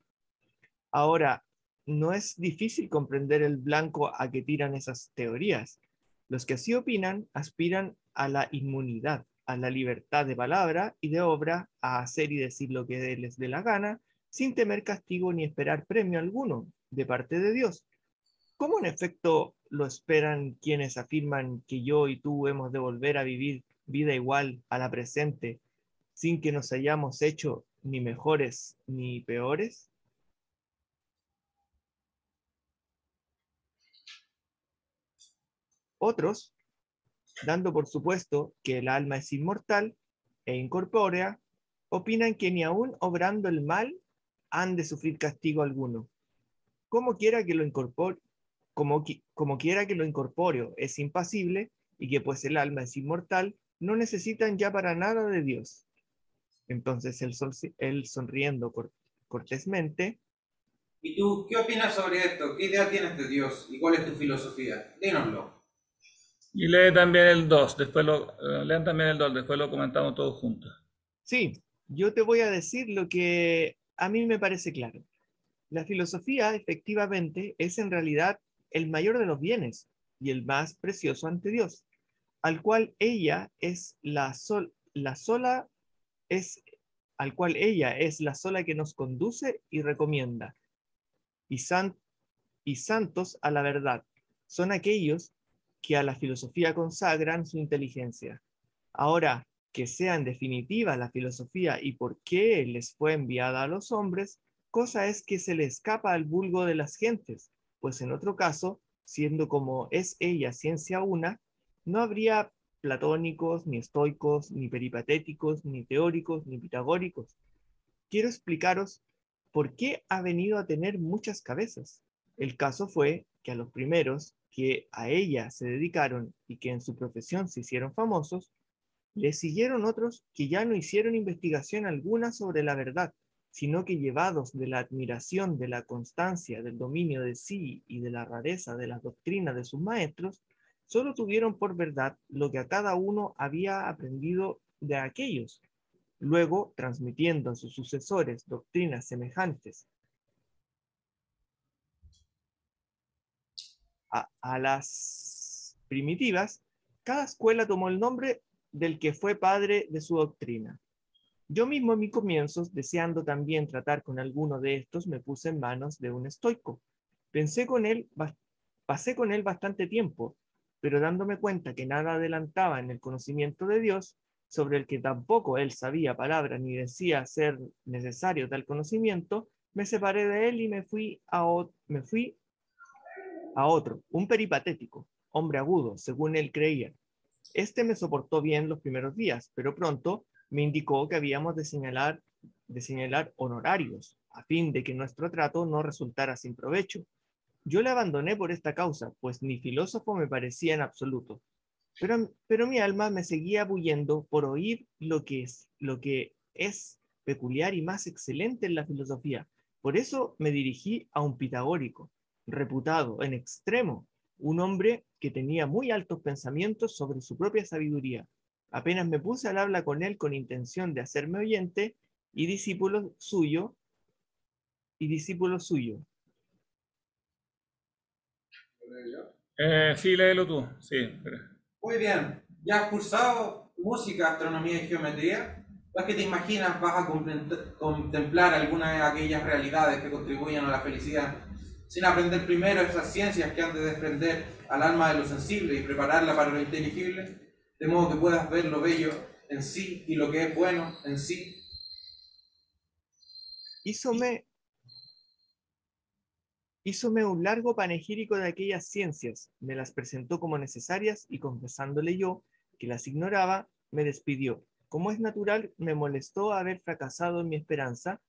Ahora, no es difícil comprender el blanco a que tiran esas teorías. Los que así opinan aspiran a la inmunidad, a la libertad de palabra y de obra, a hacer y decir lo que les dé la gana, sin temer castigo ni esperar premio alguno de parte de Dios. ¿Cómo en efecto lo esperan quienes afirman que yo y tú hemos de volver a vivir vida igual a la presente, sin que nos hayamos hecho ni mejores ni peores? Otros, dando por supuesto que el alma es inmortal e incorpórea, opinan que ni aun obrando el mal han de sufrir castigo alguno. Como quiera que lo incorpore, como quiera que lo incorpóreo es impasible y que pues el alma es inmortal, no necesitan ya para nada de Dios. Entonces él sonriendo cortésmente, ¿Y tú qué opinas sobre esto? ¿Qué idea tienes de Dios? ¿Y cuál es tu filosofía? Dínoslo. Y lee también el 2, lean también el 2, después lo comentamos todos juntos. sí, yo te voy a decir lo que a mí me parece claro. La filosofía, efectivamente, es en realidad el mayor de los bienes y el más precioso ante Dios, al cual ella es la sola es al cual ella es la sola que nos conduce y recomienda. Y, y santos a la verdad son aquellos que a la filosofía consagran su inteligencia. Ahora, que sea en definitiva la filosofía y por qué les fue enviada a los hombres, cosa es que se le escapa al vulgo de las gentes, pues en otro caso, siendo como es ella ciencia una, no habría platónicos, ni estoicos, ni peripatéticos, ni teóricos, ni pitagóricos. Quiero explicaros por qué ha venido a tener muchas cabezas. El caso fue que a los primeros que a ella se dedicaron y que en su profesión se hicieron famosos, le siguieron otros que ya no hicieron investigación alguna sobre la verdad, sino que llevados de la admiración, de la constancia, del dominio de sí y de la rareza de las doctrinas de sus maestros, solo tuvieron por verdad lo que a cada uno había aprendido de aquellos, luego transmitiendo a sus sucesores doctrinas semejantes a las primitivas. Cada escuela tomó el nombre del que fue padre de su doctrina. Yo mismo en mis comienzos, deseando también tratar con alguno de estos, me puse en manos de un estoico. Pasé con él bastante tiempo, pero dándome cuenta que nada adelantaba en el conocimiento de Dios, sobre el que tampoco él sabía palabra ni decía ser necesario tal conocimiento, me separé de él y me fui a otro, un peripatético, hombre agudo, según él creía. Este me soportó bien los primeros días, pero pronto me indicó que habíamos de señalar honorarios, a fin de que nuestro trato no resultara sin provecho. Yo le abandoné por esta causa, pues ni filósofo me parecía en absoluto. Pero mi alma me seguía bullendo por oír lo que es peculiar y más excelente en la filosofía. Por eso me dirigí a un pitagórico, reputado en extremo, un hombre que tenía muy altos pensamientos sobre su propia sabiduría. Apenas me puse al habla con él con intención de hacerme oyente y discípulo suyo. Sí, léelo tú, sí. Muy bien, ya has cursado música, astronomía y geometría, ¿o es que te imaginas vas a contemplar alguna de aquellas realidades que contribuyen a la felicidad, sin aprender primero esas ciencias que han de desprender al alma de lo sensible y prepararla para lo inteligible, de modo que puedas ver lo bello en sí y lo que es bueno en sí? Hízome un largo panegírico de aquellas ciencias, me las presentó como necesarias y confesándole yo que las ignoraba, me despidió. Como es natural, me molestó haber fracasado en mi esperanza,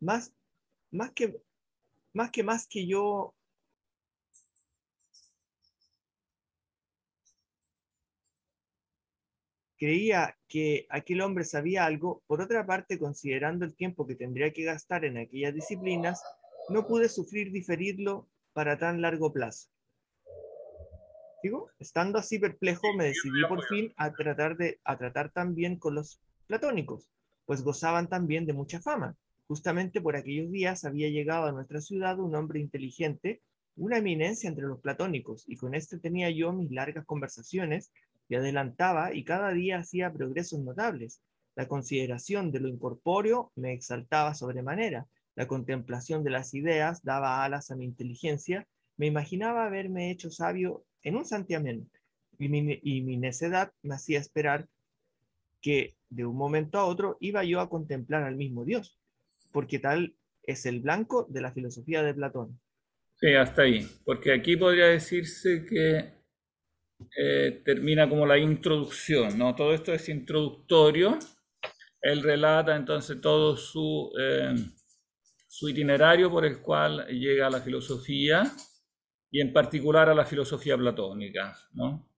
más que yo creía que aquel hombre sabía algo. Por otra parte, considerando el tiempo que tendría que gastar en aquellas disciplinas, no pude sufrir diferirlo para tan largo plazo. ¿Digo? Estando así perplejo, me decidí por fin a tratar también con los platónicos, pues gozaban también de mucha fama. Justamente por aquellos días había llegado a nuestra ciudad un hombre inteligente, una eminencia entre los platónicos, y con este tenía yo mis largas conversaciones, y adelantaba y cada día hacía progresos notables. La consideración de lo incorpóreo me exaltaba sobremanera, la contemplación de las ideas daba alas a mi inteligencia, me imaginaba haberme hecho sabio en un santiamén, y mi necedad me hacía esperar que de un momento a otro iba yo a contemplar al mismo Dios, porque tal es el blanco de la filosofía de Platón. Sí, hasta ahí, porque aquí podría decirse que termina como la introducción, ¿no? Todo esto es introductorio. Él relata entonces todo su itinerario por el cual llega a la filosofía, y en particular a la filosofía platónica, ¿no?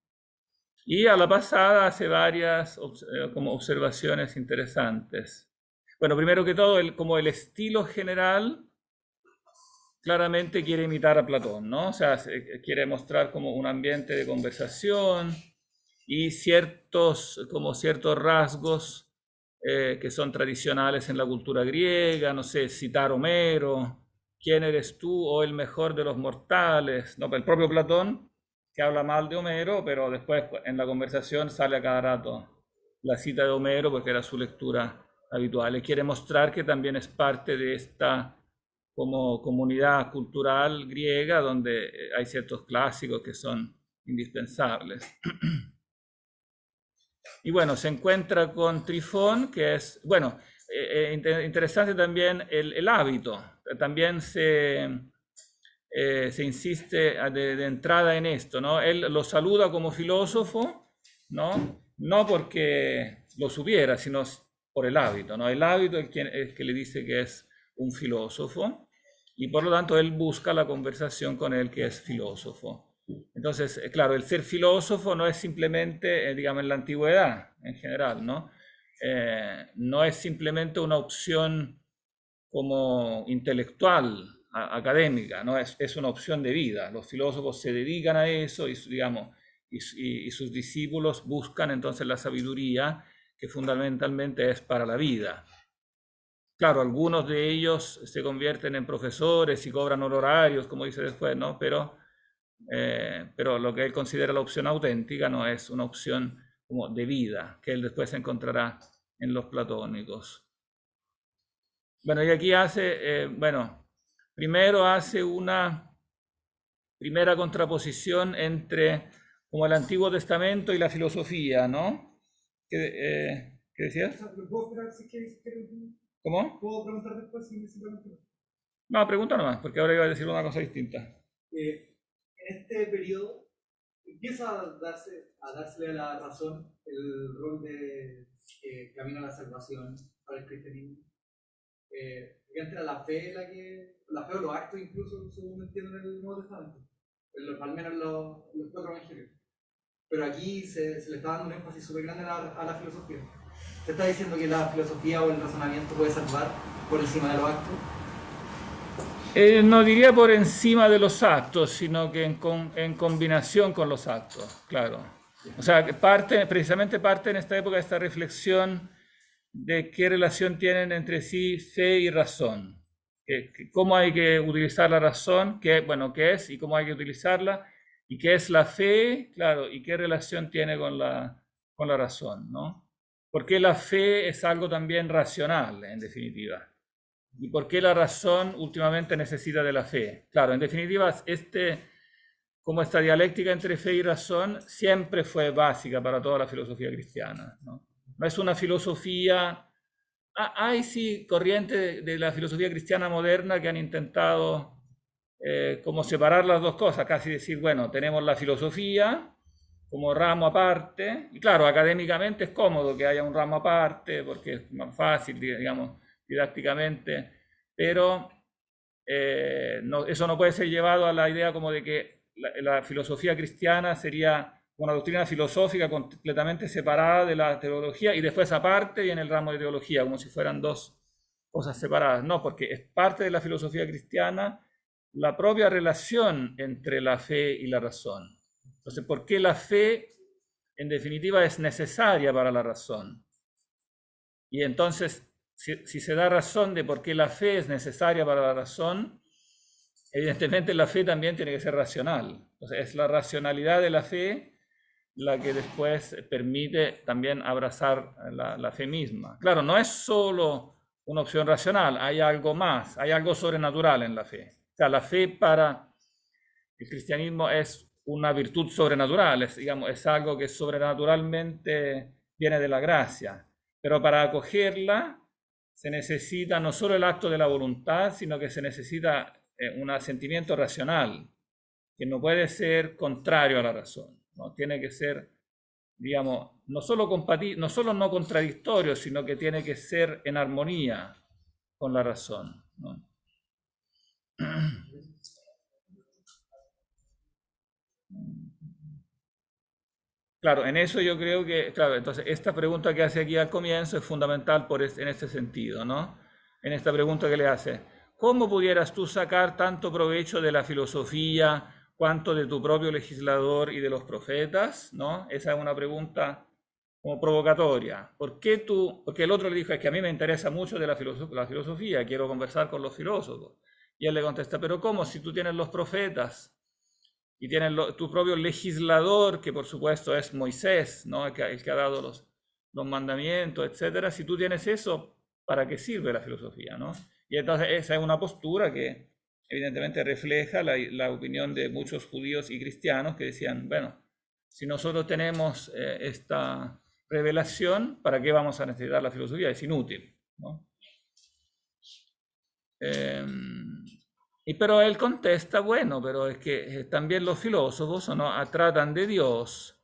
Y a la pasada hace varias como observaciones interesantes. Bueno, primero que todo, como el estilo general, claramente quiere imitar a Platón, ¿no? O sea, quiere mostrar como un ambiente de conversación y ciertos rasgos que son tradicionales en la cultura griega, no sé, citar Homero, ¿quién eres tú o el mejor de los mortales? ¿No? El propio Platón, que habla mal de Homero, pero después en la conversación sale a cada rato la cita de Homero porque era su lectura habitual. Y quiere mostrar que también es parte de esta como comunidad cultural griega donde hay ciertos clásicos que son indispensables. Y bueno, se encuentra con Trifón, que es, bueno, interesante también el hábito. También se insiste de entrada en esto, ¿no? Él lo saluda como filósofo, ¿no? No porque lo supiera, sino por el hábito, ¿no? El hábito es el que le dice que es un filósofo, y por lo tanto él busca la conversación con él que es filósofo. Entonces, claro, el ser filósofo no es simplemente, digamos, en la antigüedad en general, ¿no? No es simplemente una opción como intelectual, académica, ¿no? Es una opción de vida. Los filósofos se dedican a eso y, digamos, y sus discípulos buscan entonces la sabiduría que fundamentalmente es para la vida. Claro, algunos de ellos se convierten en profesores y cobran honorarios, como dice después, ¿no? Pero lo que él considera la opción auténtica no es una opción como de vida, que él después encontrará en los platónicos. Bueno, y aquí hace, primero hace una primera contraposición entre como el Antiguo Testamento y la filosofía, ¿no? ¿Qué decías? ¿Puedo esperar si quieres? ¿Cómo? ¿Puedo preguntar después si me pregunto? No, pregunta nomás, porque ahora iba a decir una cosa distinta. En este periodo empieza a dársele a la razón el rol de camino a la salvación para el cristianismo. Entra la fe o los actos incluso, según entiendo en el Nuevo Testamento, al menos los 4 evangelios. Pero aquí se le está dando un énfasis súper grande a la filosofía. ¿Se está diciendo que la filosofía o el razonamiento puede salvar por encima de los actos? No diría por encima de los actos, sino que en combinación con los actos, claro. O sea, precisamente parte en esta época de esta reflexión de qué relación tienen entre sí fe y razón. Cómo hay que utilizar la razón, qué es y cómo hay que utilizarla, y qué es la fe, claro, y qué relación tiene con la con la razón, ¿no? Porque la fe es algo también racional, en definitiva. ¿Y por qué la razón últimamente necesita de la fe? Claro, en definitiva, como esta dialéctica entre fe y razón siempre fue básica para toda la filosofía cristiana, ¿no? No es una filosofía... Hay sí corrientes de la filosofía cristiana moderna que han intentado como separar las dos cosas, casi decir, bueno, tenemos la filosofía como ramo aparte, y claro, académicamente es cómodo que haya un ramo aparte, porque es más fácil, digamos, didácticamente, pero eso no puede ser llevado a la idea como de que la filosofía cristiana sería una doctrina filosófica completamente separada de la teología, y después aparte viene el ramo de teología, como si fueran dos cosas separadas. No, porque es parte de la filosofía cristiana la propia relación entre la fe y la razón. Entonces, ¿por qué la fe, en definitiva, es necesaria para la razón? Y entonces, si se da razón de por qué la fe es necesaria para la razón, evidentemente la fe también tiene que ser racional. Entonces, es la racionalidad de la fe la que después permite también abrazar la fe misma. Claro, no es solo una opción racional, hay algo más, hay algo sobrenatural en la fe. O sea, la fe para el cristianismo es una virtud sobrenatural, digamos, es algo que sobrenaturalmente viene de la gracia. Pero para acogerla se necesita no solo el acto de la voluntad, sino que se necesita un asentimiento racional, que no puede ser contrario a la razón, ¿no? Tiene que ser, digamos, no solo no contradictorio, sino que tiene que ser en armonía con la razón, ¿no? Claro, en eso yo creo que, claro, entonces esta pregunta que hace aquí al comienzo es fundamental en este sentido, ¿no? En esta pregunta que le hace, ¿cómo pudieras tú sacar tanto provecho de la filosofía cuanto de tu propio legislador y de los profetas, ¿no? Esa es una pregunta como provocatoria. ¿Por qué tú? Porque el otro le dijo, es que a mí me interesa mucho de la filosofía, quiero conversar con los filósofos. Y él le contesta, pero ¿cómo? Si tú tienes los profetas y tienes tu propio legislador, que por supuesto es Moisés, ¿no? El que ha dado los mandamientos, etcétera. Si tú tienes eso, ¿para qué sirve la filosofía, no? Y entonces esa es una postura que evidentemente refleja la opinión de muchos judíos y cristianos que decían, bueno, si nosotros tenemos esta revelación, ¿para qué vamos a necesitar la filosofía? Es inútil, ¿no? Pero él contesta, bueno, pero es que también los filósofos, ¿no?, tratan de Dios.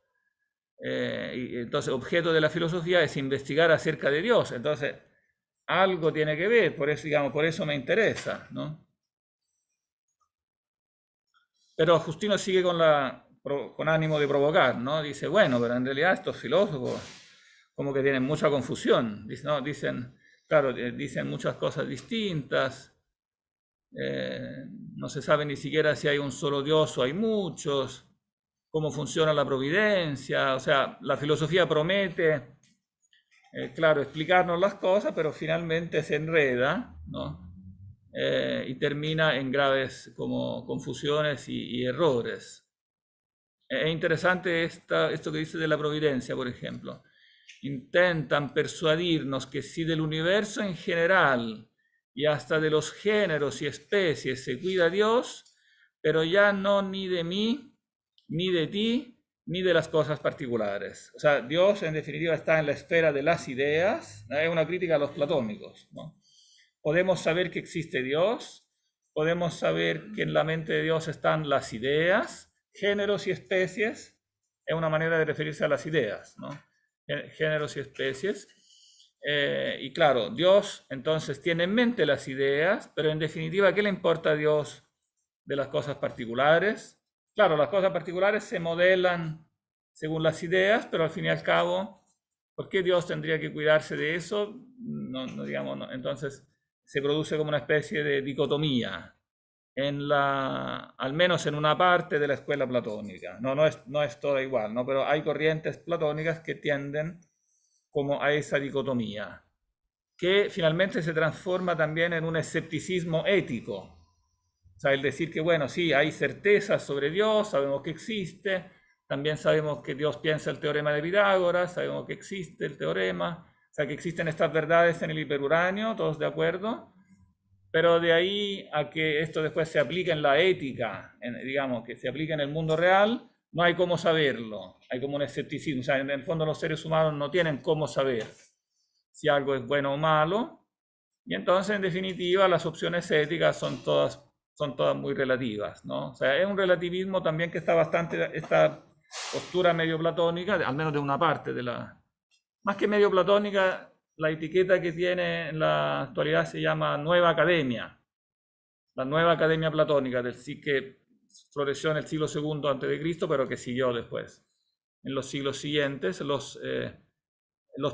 Y entonces, objeto de la filosofía es investigar acerca de Dios. Entonces, algo tiene que ver, por eso, digamos, por eso me interesa, ¿no? Pero Justino sigue con ánimo de provocar, ¿no? Dice, bueno, pero en realidad estos filósofos como que tienen mucha confusión. ¿No? Dicen muchas cosas distintas. No se sabe ni siquiera si hay un solo Dios o hay muchos, cómo funciona la providencia. O sea, la filosofía promete, claro, explicarnos las cosas, pero finalmente se enreda, ¿no? Y termina en graves como confusiones y errores. Es interesante esto que dice de la providencia, por ejemplo. Intentan persuadirnos que si del universo en general y hasta de los géneros y especies se cuida Dios, pero ya no ni de mí, ni de ti, ni de las cosas particulares. O sea, Dios en definitiva está en la esfera de las ideas, ¿no? Es una crítica a los platónicos, ¿no? Podemos saber que existe Dios, podemos saber que en la mente de Dios están las ideas, géneros y especies, es una manera de referirse a las ideas, ¿no? Géneros y especies. Y claro, Dios entonces tiene en mente las ideas, pero en definitiva, ¿qué le importa a Dios de las cosas particulares? Claro, las cosas particulares se modelan según las ideas, pero al fin y al cabo, ¿por qué Dios tendría que cuidarse de eso? Entonces se produce como una especie de dicotomía, al menos en una parte de la escuela platónica. No es toda igual, ¿no? Pero hay corrientes platónicas que tienden como a esa dicotomía, que finalmente se transforma también en un escepticismo ético. O sea, el decir que, bueno, sí, hay certezas sobre Dios, sabemos que existe, También sabemos que Dios piensa el teorema de Pitágoras, sabemos que existe el teorema, o sea, que existen estas verdades en el hiperuránio, todos de acuerdo. Pero de ahí a que esto después se aplique en la ética, digamos, que se aplique en el mundo real, no hay cómo saberlo. Hay como un escepticismo. O sea, en el fondo los seres humanos no tienen cómo saber si algo es bueno o malo. Y entonces, en definitiva, las opciones éticas son todas muy relativas, ¿no? O sea, es un relativismo también que está bastante, esta postura medio platónica, al menos de una parte de la... Más que medio platónica, la etiqueta que tiene en la actualidad se llama Nueva Academia. La Nueva Academia Platónica, que floreció en el siglo II a.C., pero que siguió después. En los siglos siguientes, los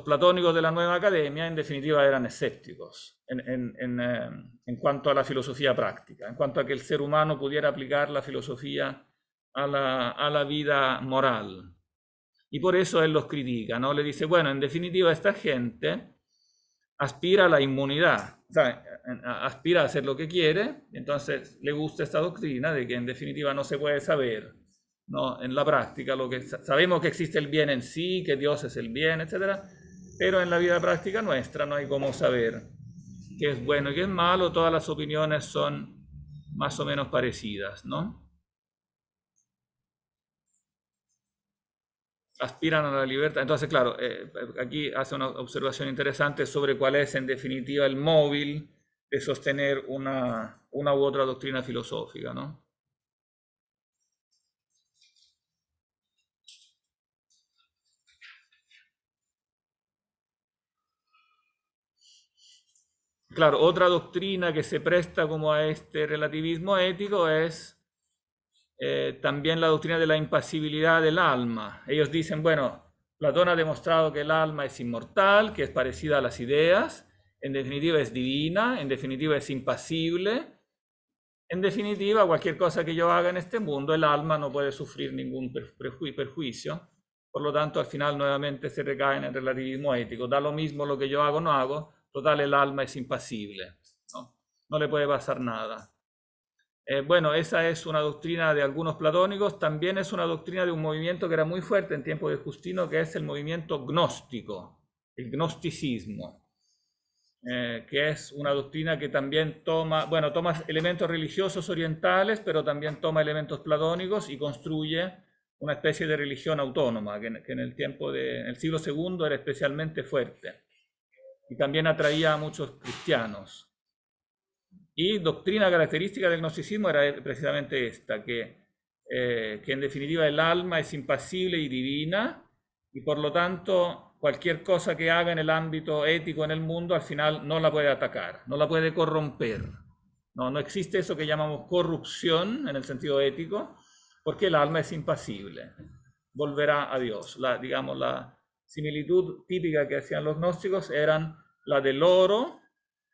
platónicos de la Nueva Academia, en definitiva, eran escépticos en cuanto a la filosofía práctica, en cuanto a que el ser humano pudiera aplicar la filosofía a la vida moral. Y por eso él los critica, ¿no? Le dice, bueno, en definitiva, esta gente aspira a la inmunidad, o sea, aspira a hacer lo que quiere, entonces le gusta esta doctrina de que en definitiva no se puede saber, ¿no? En la práctica, sabemos que existe el bien en sí, que Dios es el bien, etc. Pero en la vida práctica nuestra no hay cómo saber qué es bueno y qué es malo, todas las opiniones son más o menos parecidas, ¿no? Aspiran a la libertad. Entonces, claro, aquí hace una observación interesante sobre cuál es en definitiva el móvil de sostener una u otra doctrina filosófica, ¿no? Claro, otra doctrina que se presta como a este relativismo ético es también la doctrina de la impasibilidad del alma. Ellos dicen, bueno, Platón ha demostrado que el alma es inmortal, que es parecida a las ideas, en definitiva es divina, en definitiva es impasible. En definitiva, cualquier cosa que yo haga en este mundo, el alma no puede sufrir ningún perjuicio. Por lo tanto, al final nuevamente se recae en el relativismo ético. Da lo mismo lo que yo hago o no hago, total el alma es impasible, ¿no? No le puede pasar nada. Bueno, esa es una doctrina de algunos platónicos, también es una doctrina de un movimiento que era muy fuerte en tiempo de Justino, que es el movimiento gnóstico, el gnosticismo, que es una doctrina que también toma elementos religiosos orientales, pero también toma elementos platónicos y construye una especie de religión autónoma, que en el siglo II era especialmente fuerte, y también atraía a muchos cristianos. Y doctrina característica del gnosticismo era precisamente esta, que en definitiva el alma es impasible y divina, y por lo tanto cualquier cosa que haga en el ámbito ético en el mundo al final no la puede atacar, no la puede corromper. No existe eso que llamamos corrupción en el sentido ético, porque el alma es impasible, volverá a Dios. Digamos, la similitud típica que hacían los gnósticos eran la del oro.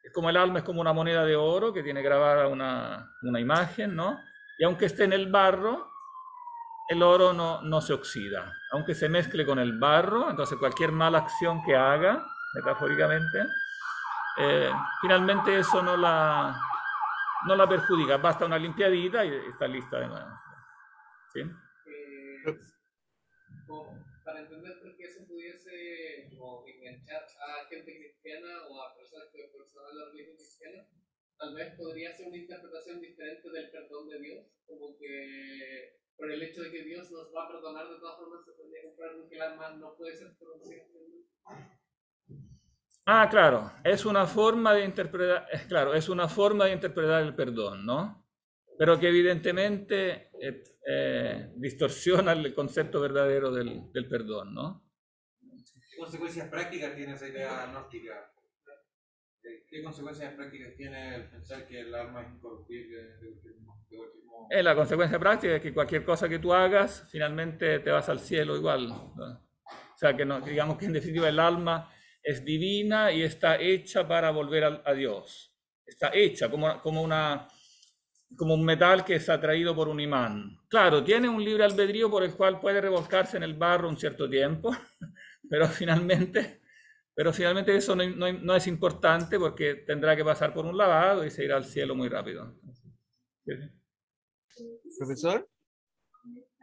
Es como el alma es como una moneda de oro que tiene grabada una imagen, ¿no? Y aunque esté en el barro, el oro no se oxida. Aunque se mezcle con el barro, entonces cualquier mala acción que haga, metafóricamente, finalmente eso no la perjudica. Basta una limpiadita y está lista de nuevo. ¿Sí? Para entender por qué se pudiese enganchar a gente cristiana o a personas que profesan la religión cristiana, tal vez podría ser una interpretación diferente del perdón de Dios, como que por el hecho de que Dios nos va a perdonar de todas formas se podría comprar que el alma no puede ser perdonada. Claro, es una forma de interpretar, el perdón, ¿no? Pero que evidentemente distorsiona el concepto verdadero del perdón, ¿no? ¿Qué consecuencias prácticas tiene esa idea gnóstica? ¿Qué consecuencias prácticas tiene el pensar que el alma es incorruptible? La consecuencia práctica es que cualquier cosa que tú hagas, finalmente te vas al cielo igual, ¿no? O sea, digamos que en definitiva el alma es divina y está hecha para volver a Dios. Está hecha como un metal que es atraído por un imán. Claro, tiene un libre albedrío por el cual puede revolcarse en el barro un cierto tiempo, pero finalmente eso no es importante porque tendrá que pasar por un lavado y se irá al cielo muy rápido. Profesor,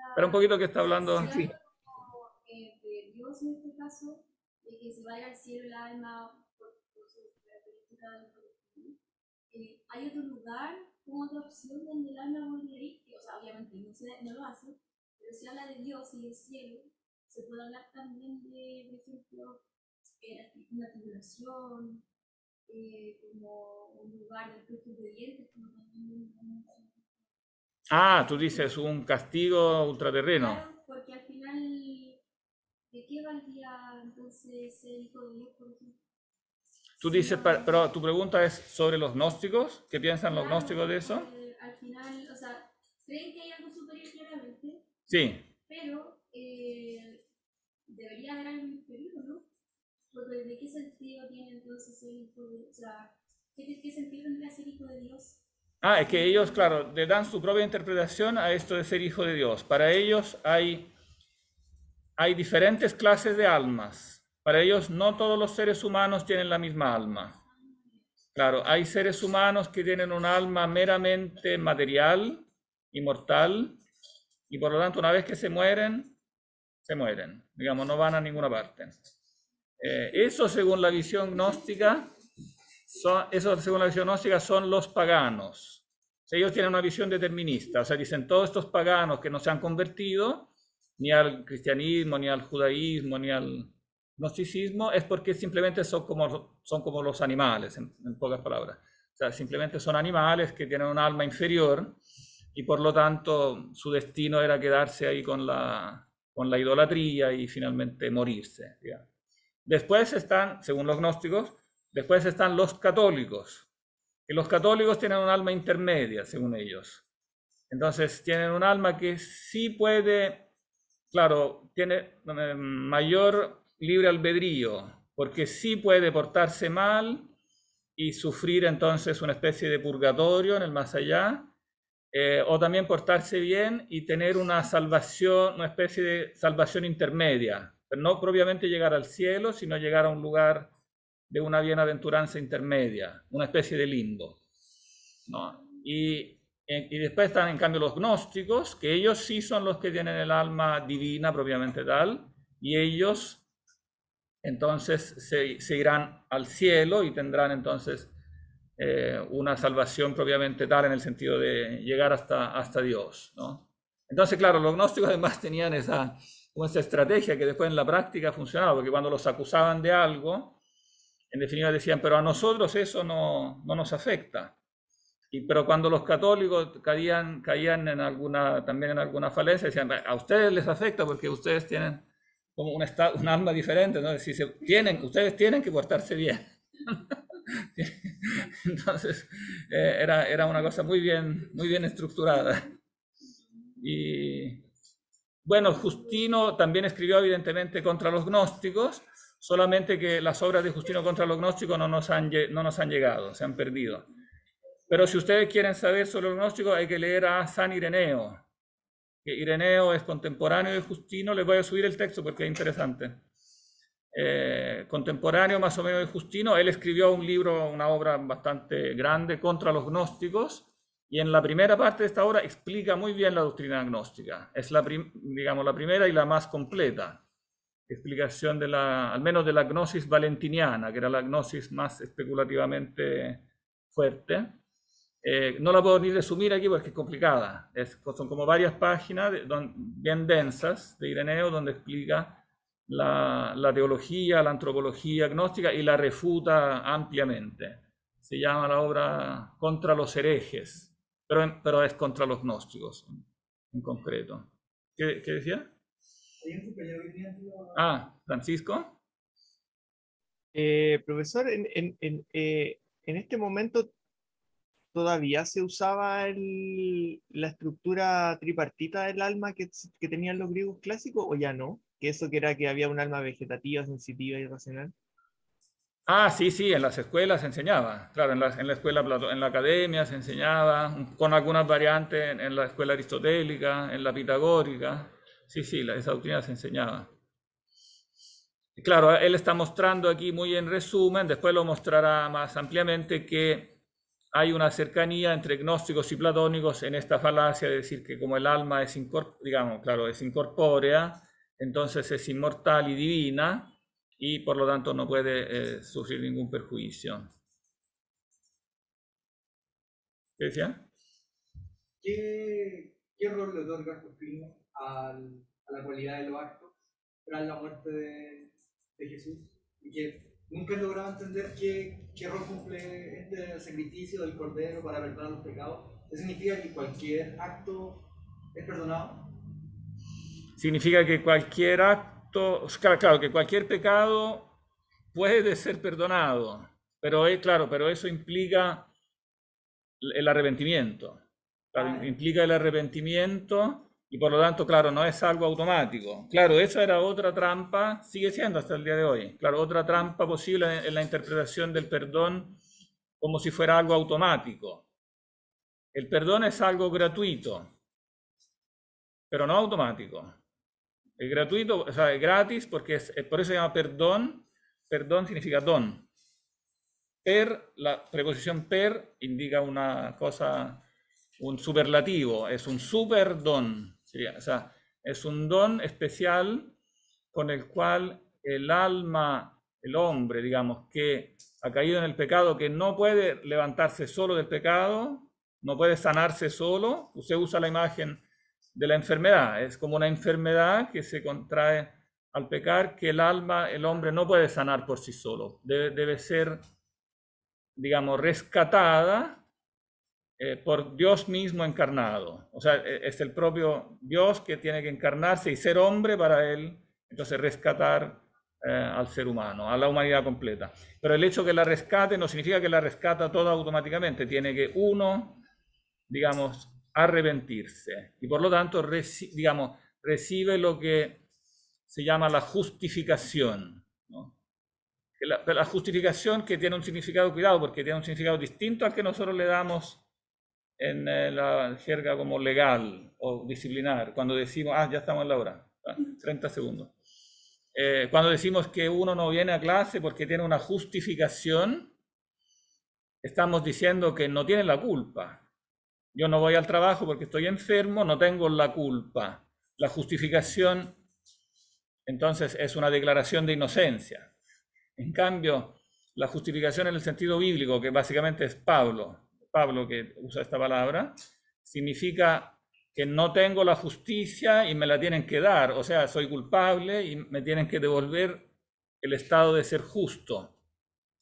Espera un poquito que está hablando. Si habla como, de Dios en este caso, de que se vaya al cielo el alma por sus características, ¿hay otro lugar como otra opción donde el alma podría ir? O sea, obviamente no lo hace, pero si habla de Dios y del cielo, se puede hablar también de, por ejemplo, una tribulación, como un lugar de frutos de dientes, como también Ah, tú dices un castigo ultraterreno. claro, porque al final, ¿de qué valdría entonces ser hijo de Dios, por ejemplo? Tú dices, pero tu pregunta es sobre los gnósticos. ¿Qué piensan los gnósticos de eso? Al final, o sea, creen que hay algo superior claramente, Sí. pero debería haber algo inferior, ¿no? Porque ¿de qué sentido tiene entonces ser hijo de Dios? O sea, ¿qué sentido tendría ser hijo de Dios? Ah, es que ellos, claro, le dan su propia interpretación a esto de ser hijo de Dios. Para ellos hay diferentes clases de almas. Para ellos no todos los seres humanos tienen la misma alma. Claro, hay seres humanos que tienen un alma meramente material y mortal, y por lo tanto una vez que se mueren, digamos, no van a ninguna parte. Eso según la visión gnóstica, son los paganos. O sea, ellos tienen una visión determinista, o sea, dicen todos estos paganos que no se han convertido ni al cristianismo, ni al judaísmo, ni al gnosticismo, es porque simplemente son como los animales, en pocas palabras. O sea, simplemente son animales que tienen un alma inferior y por lo tanto su destino era quedarse ahí con la idolatría y finalmente morirse, digamos. Después están, según los gnósticos, después están los católicos, que los católicos tienen un alma intermedia, según ellos. Entonces tienen un alma que sí puede, claro, tiene mayor libre albedrío, porque sí puede portarse mal y sufrir entonces una especie de purgatorio en el más allá, o también portarse bien y tener una salvación, una especie de salvación intermedia, pero no propiamente llegar al cielo, sino llegar a un lugar de una bienaventuranza intermedia, una especie de limbo, ¿no? Y después están en cambio los gnósticos, que ellos sí son los que tienen el alma divina propiamente tal, y ellos entonces se irán al cielo y tendrán entonces una salvación propiamente tal en el sentido de llegar hasta Dios, ¿no? Entonces, claro, los gnósticos además tenían esa estrategia que después en la práctica funcionaba, porque cuando los acusaban de algo, en definitiva decían, pero a nosotros eso no nos afecta. Pero cuando los católicos caían también en alguna falencia, decían, a ustedes les afecta porque ustedes tienen como un alma diferente, ¿no? Si ustedes tienen que portarse bien. Entonces, era una cosa muy bien estructurada. Y bueno, Justino también escribió evidentemente contra los gnósticos, solamente que las obras de Justino contra los gnósticos no nos han llegado, se han perdido. Pero si ustedes quieren saber sobre los gnósticos, hay que leer a San Ireneo, que Ireneo es contemporáneo de Justino. Les voy a subir el texto porque es interesante. Contemporáneo más o menos de Justino, él escribió un libro, una obra bastante grande contra los gnósticos, y en la primera parte de esta obra explica muy bien la doctrina gnóstica. Es la primera y la más completa explicación al menos de la gnosis valentiniana, que era la gnosis más especulativamente fuerte. No la puedo ni resumir aquí porque es complicada. Son como varias páginas bien densas de Ireneo donde explica la teología, la antropología gnóstica y la refuta ampliamente. Se llama la obra Contra los herejes, pero es contra los gnósticos en concreto. ¿Qué decía? Francisco. Profesor, en este momento todavía se usaba la estructura tripartita del alma que tenían los griegos clásicos, o ya no, que eso que era que había un alma vegetativa, sensitiva y racional. Sí, en las escuelas se enseñaba, claro, en la escuela, en la academia se enseñaba, con algunas variantes en la escuela aristotélica, en la pitagórica, sí, esa doctrina se enseñaba. Y claro, él está mostrando aquí muy en resumen, después lo mostrará más ampliamente, que hay una cercanía entre gnósticos y platónicos en esta falacia de decir que como el alma es, digamos, claro, es incorpórea, entonces es inmortal y divina y por lo tanto no puede sufrir ningún perjuicio. ¿Qué decía? ¿Qué rol le otorga Justino a la cualidad de los actos tras la muerte de Jesús? Y que nunca he logrado entender qué rol cumple este sacrificio del Cordero para perdonar los pecados. ¿Eso significa que cualquier acto es perdonado? Significa que cualquier acto, claro, que cualquier pecado puede ser perdonado, pero claro, pero eso implica el arrepentimiento. Claro, implica el arrepentimiento y por lo tanto, claro, no es algo automático. Claro, esa era otra trampa, sigue siendo hasta el día de hoy. Claro, otra trampa posible en la interpretación del perdón como si fuera algo automático. El perdón es algo gratuito, pero no automático. Es gratuito, o sea, es gratis porque por eso se llama perdón. Perdón significa don. La preposición per indica una cosa, un superlativo, es un superdón. O sea, es un don especial con el cual el alma, el hombre, digamos, que ha caído en el pecado, que no puede levantarse solo del pecado, no puede sanarse solo. Usted usa la imagen de la enfermedad, es como una enfermedad que se contrae al pecar, que el alma, el hombre no puede sanar por sí solo, debe ser, digamos, rescatada por Dios mismo encarnado. O sea, es el propio Dios que tiene que encarnarse y ser hombre para él, entonces rescatar al ser humano, a la humanidad completa. Pero el hecho que la rescate no significa que la rescata toda automáticamente, tiene que uno, digamos, arrepentirse y por lo tanto, digamos, recibe lo que se llama la justificación, ¿no? La justificación que tiene un significado, cuidado, porque tiene un significado distinto al que nosotros le damos en la jerga como legal o disciplinar, cuando decimos, ya estamos en la hora, 30 segundos. Cuando decimos que uno no viene a clase porque tiene una justificación, estamos diciendo que no tiene la culpa. Yo no voy al trabajo porque estoy enfermo, no tengo la culpa. La justificación, entonces, es una declaración de inocencia. En cambio, la justificación en el sentido bíblico, que básicamente es Pablo que usa esta palabra, significa que no tengo la justicia y me la tienen que dar. O sea, soy culpable y me tienen que devolver el estado de ser justo.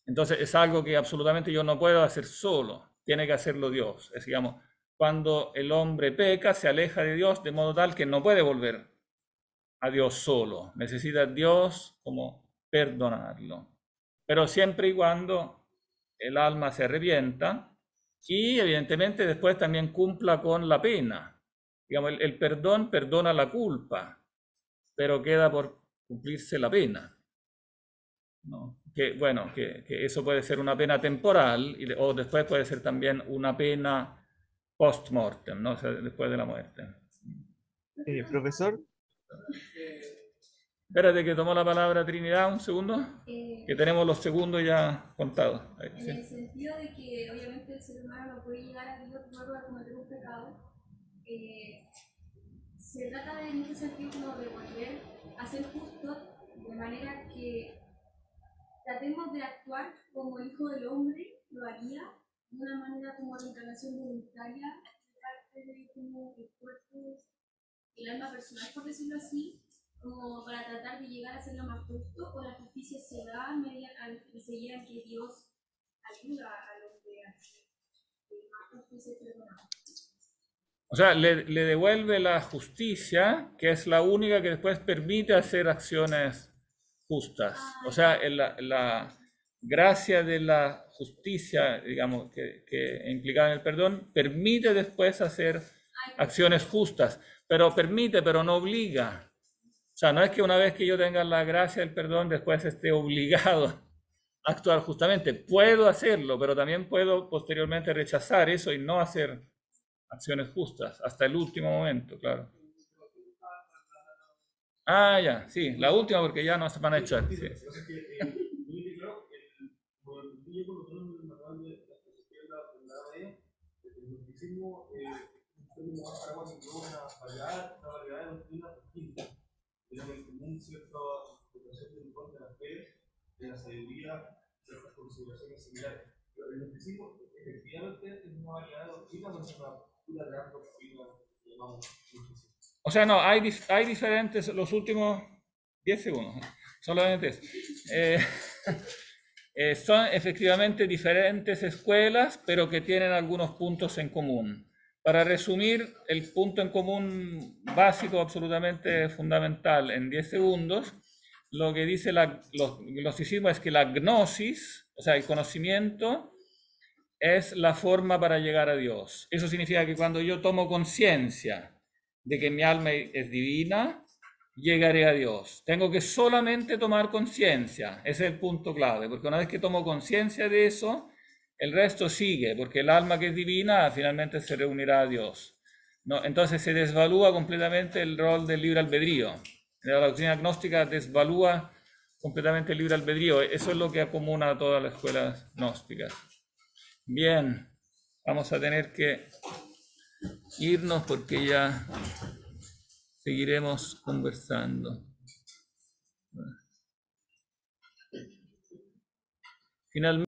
Entonces, es algo que absolutamente yo no puedo hacer solo. Tiene que hacerlo Dios. Es, digamos, cuando el hombre peca, se aleja de Dios de modo tal que no puede volver a Dios solo. Necesita a Dios como perdonarlo. Pero siempre y cuando el alma se arrepienta y evidentemente después también cumpla con la pena. Digamos, el perdón perdona la culpa, pero queda por cumplirse la pena, ¿no? Que eso puede ser una pena temporal o después puede ser también una pena post-mortem, ¿no? O sea, después de la muerte. Profesor. Espérate que tomó la palabra Trinidad un segundo, que tenemos los segundos ya contados. Ahí, en sí. el sentido de que obviamente el ser humano no puede llegar a Dios luego de cometer un pecado, se trata de, en ese sentido, como de volver a ser justos, de manera que tratemos de actuar como el Hijo del Hombre lo haría, de una manera como reencarnación voluntaria, de parte de como el cuerpo y el alma personal, por decirlo así, como para tratar de llegar a ser lo más justo, o la justicia se da a medida que Dios ayuda a los que más justo se perdonado. O sea, le devuelve la justicia, que es la única que después permite hacer acciones justas. O sea, la gracia de la justicia, digamos, que implicada en el perdón, permite después hacer acciones justas. Pero permite, pero no obliga. O sea, no es que una vez que yo tenga la gracia del perdón, después esté obligado a actuar justamente. Puedo hacerlo, pero también puedo posteriormente rechazar eso y no hacer acciones justas hasta el último momento, claro. Ya, sí, la última porque ya no se van a echar. Sí. gnosticismo un término más paraguas que una variedad de doctrinas distintas. Tienen en común cierta interpretación del rol de la fe, de la sabiduría, ciertas consideraciones similares. Pero el gnosticismo efectivamente es una variedad de doctrinas, no es una pura gran doctrina que llamamos gnosticismo. O sea, no, hay diferentes, los últimos 10 segundos, solamente eso. Son efectivamente diferentes escuelas, pero que tienen algunos puntos en común. Para resumir, el punto en común básico, absolutamente fundamental, en 10 segundos, lo que dice el gnosticismo es que la gnosis, o sea, el conocimiento, es la forma para llegar a Dios. Eso significa que cuando yo tomo conciencia de que mi alma es divina, llegaré a Dios. Tengo que solamente tomar conciencia. Ese es el punto clave, porque una vez que tomo conciencia de eso, el resto sigue, porque el alma que es divina finalmente se reunirá a Dios, ¿no? Entonces se desvalúa completamente el rol del libre albedrío. La doctrina gnóstica desvalúa completamente el libre albedrío. Eso es lo que acomuna a todas las escuelas gnósticas. Bien, vamos a tener que irnos porque ya seguiremos conversando. Finalmente,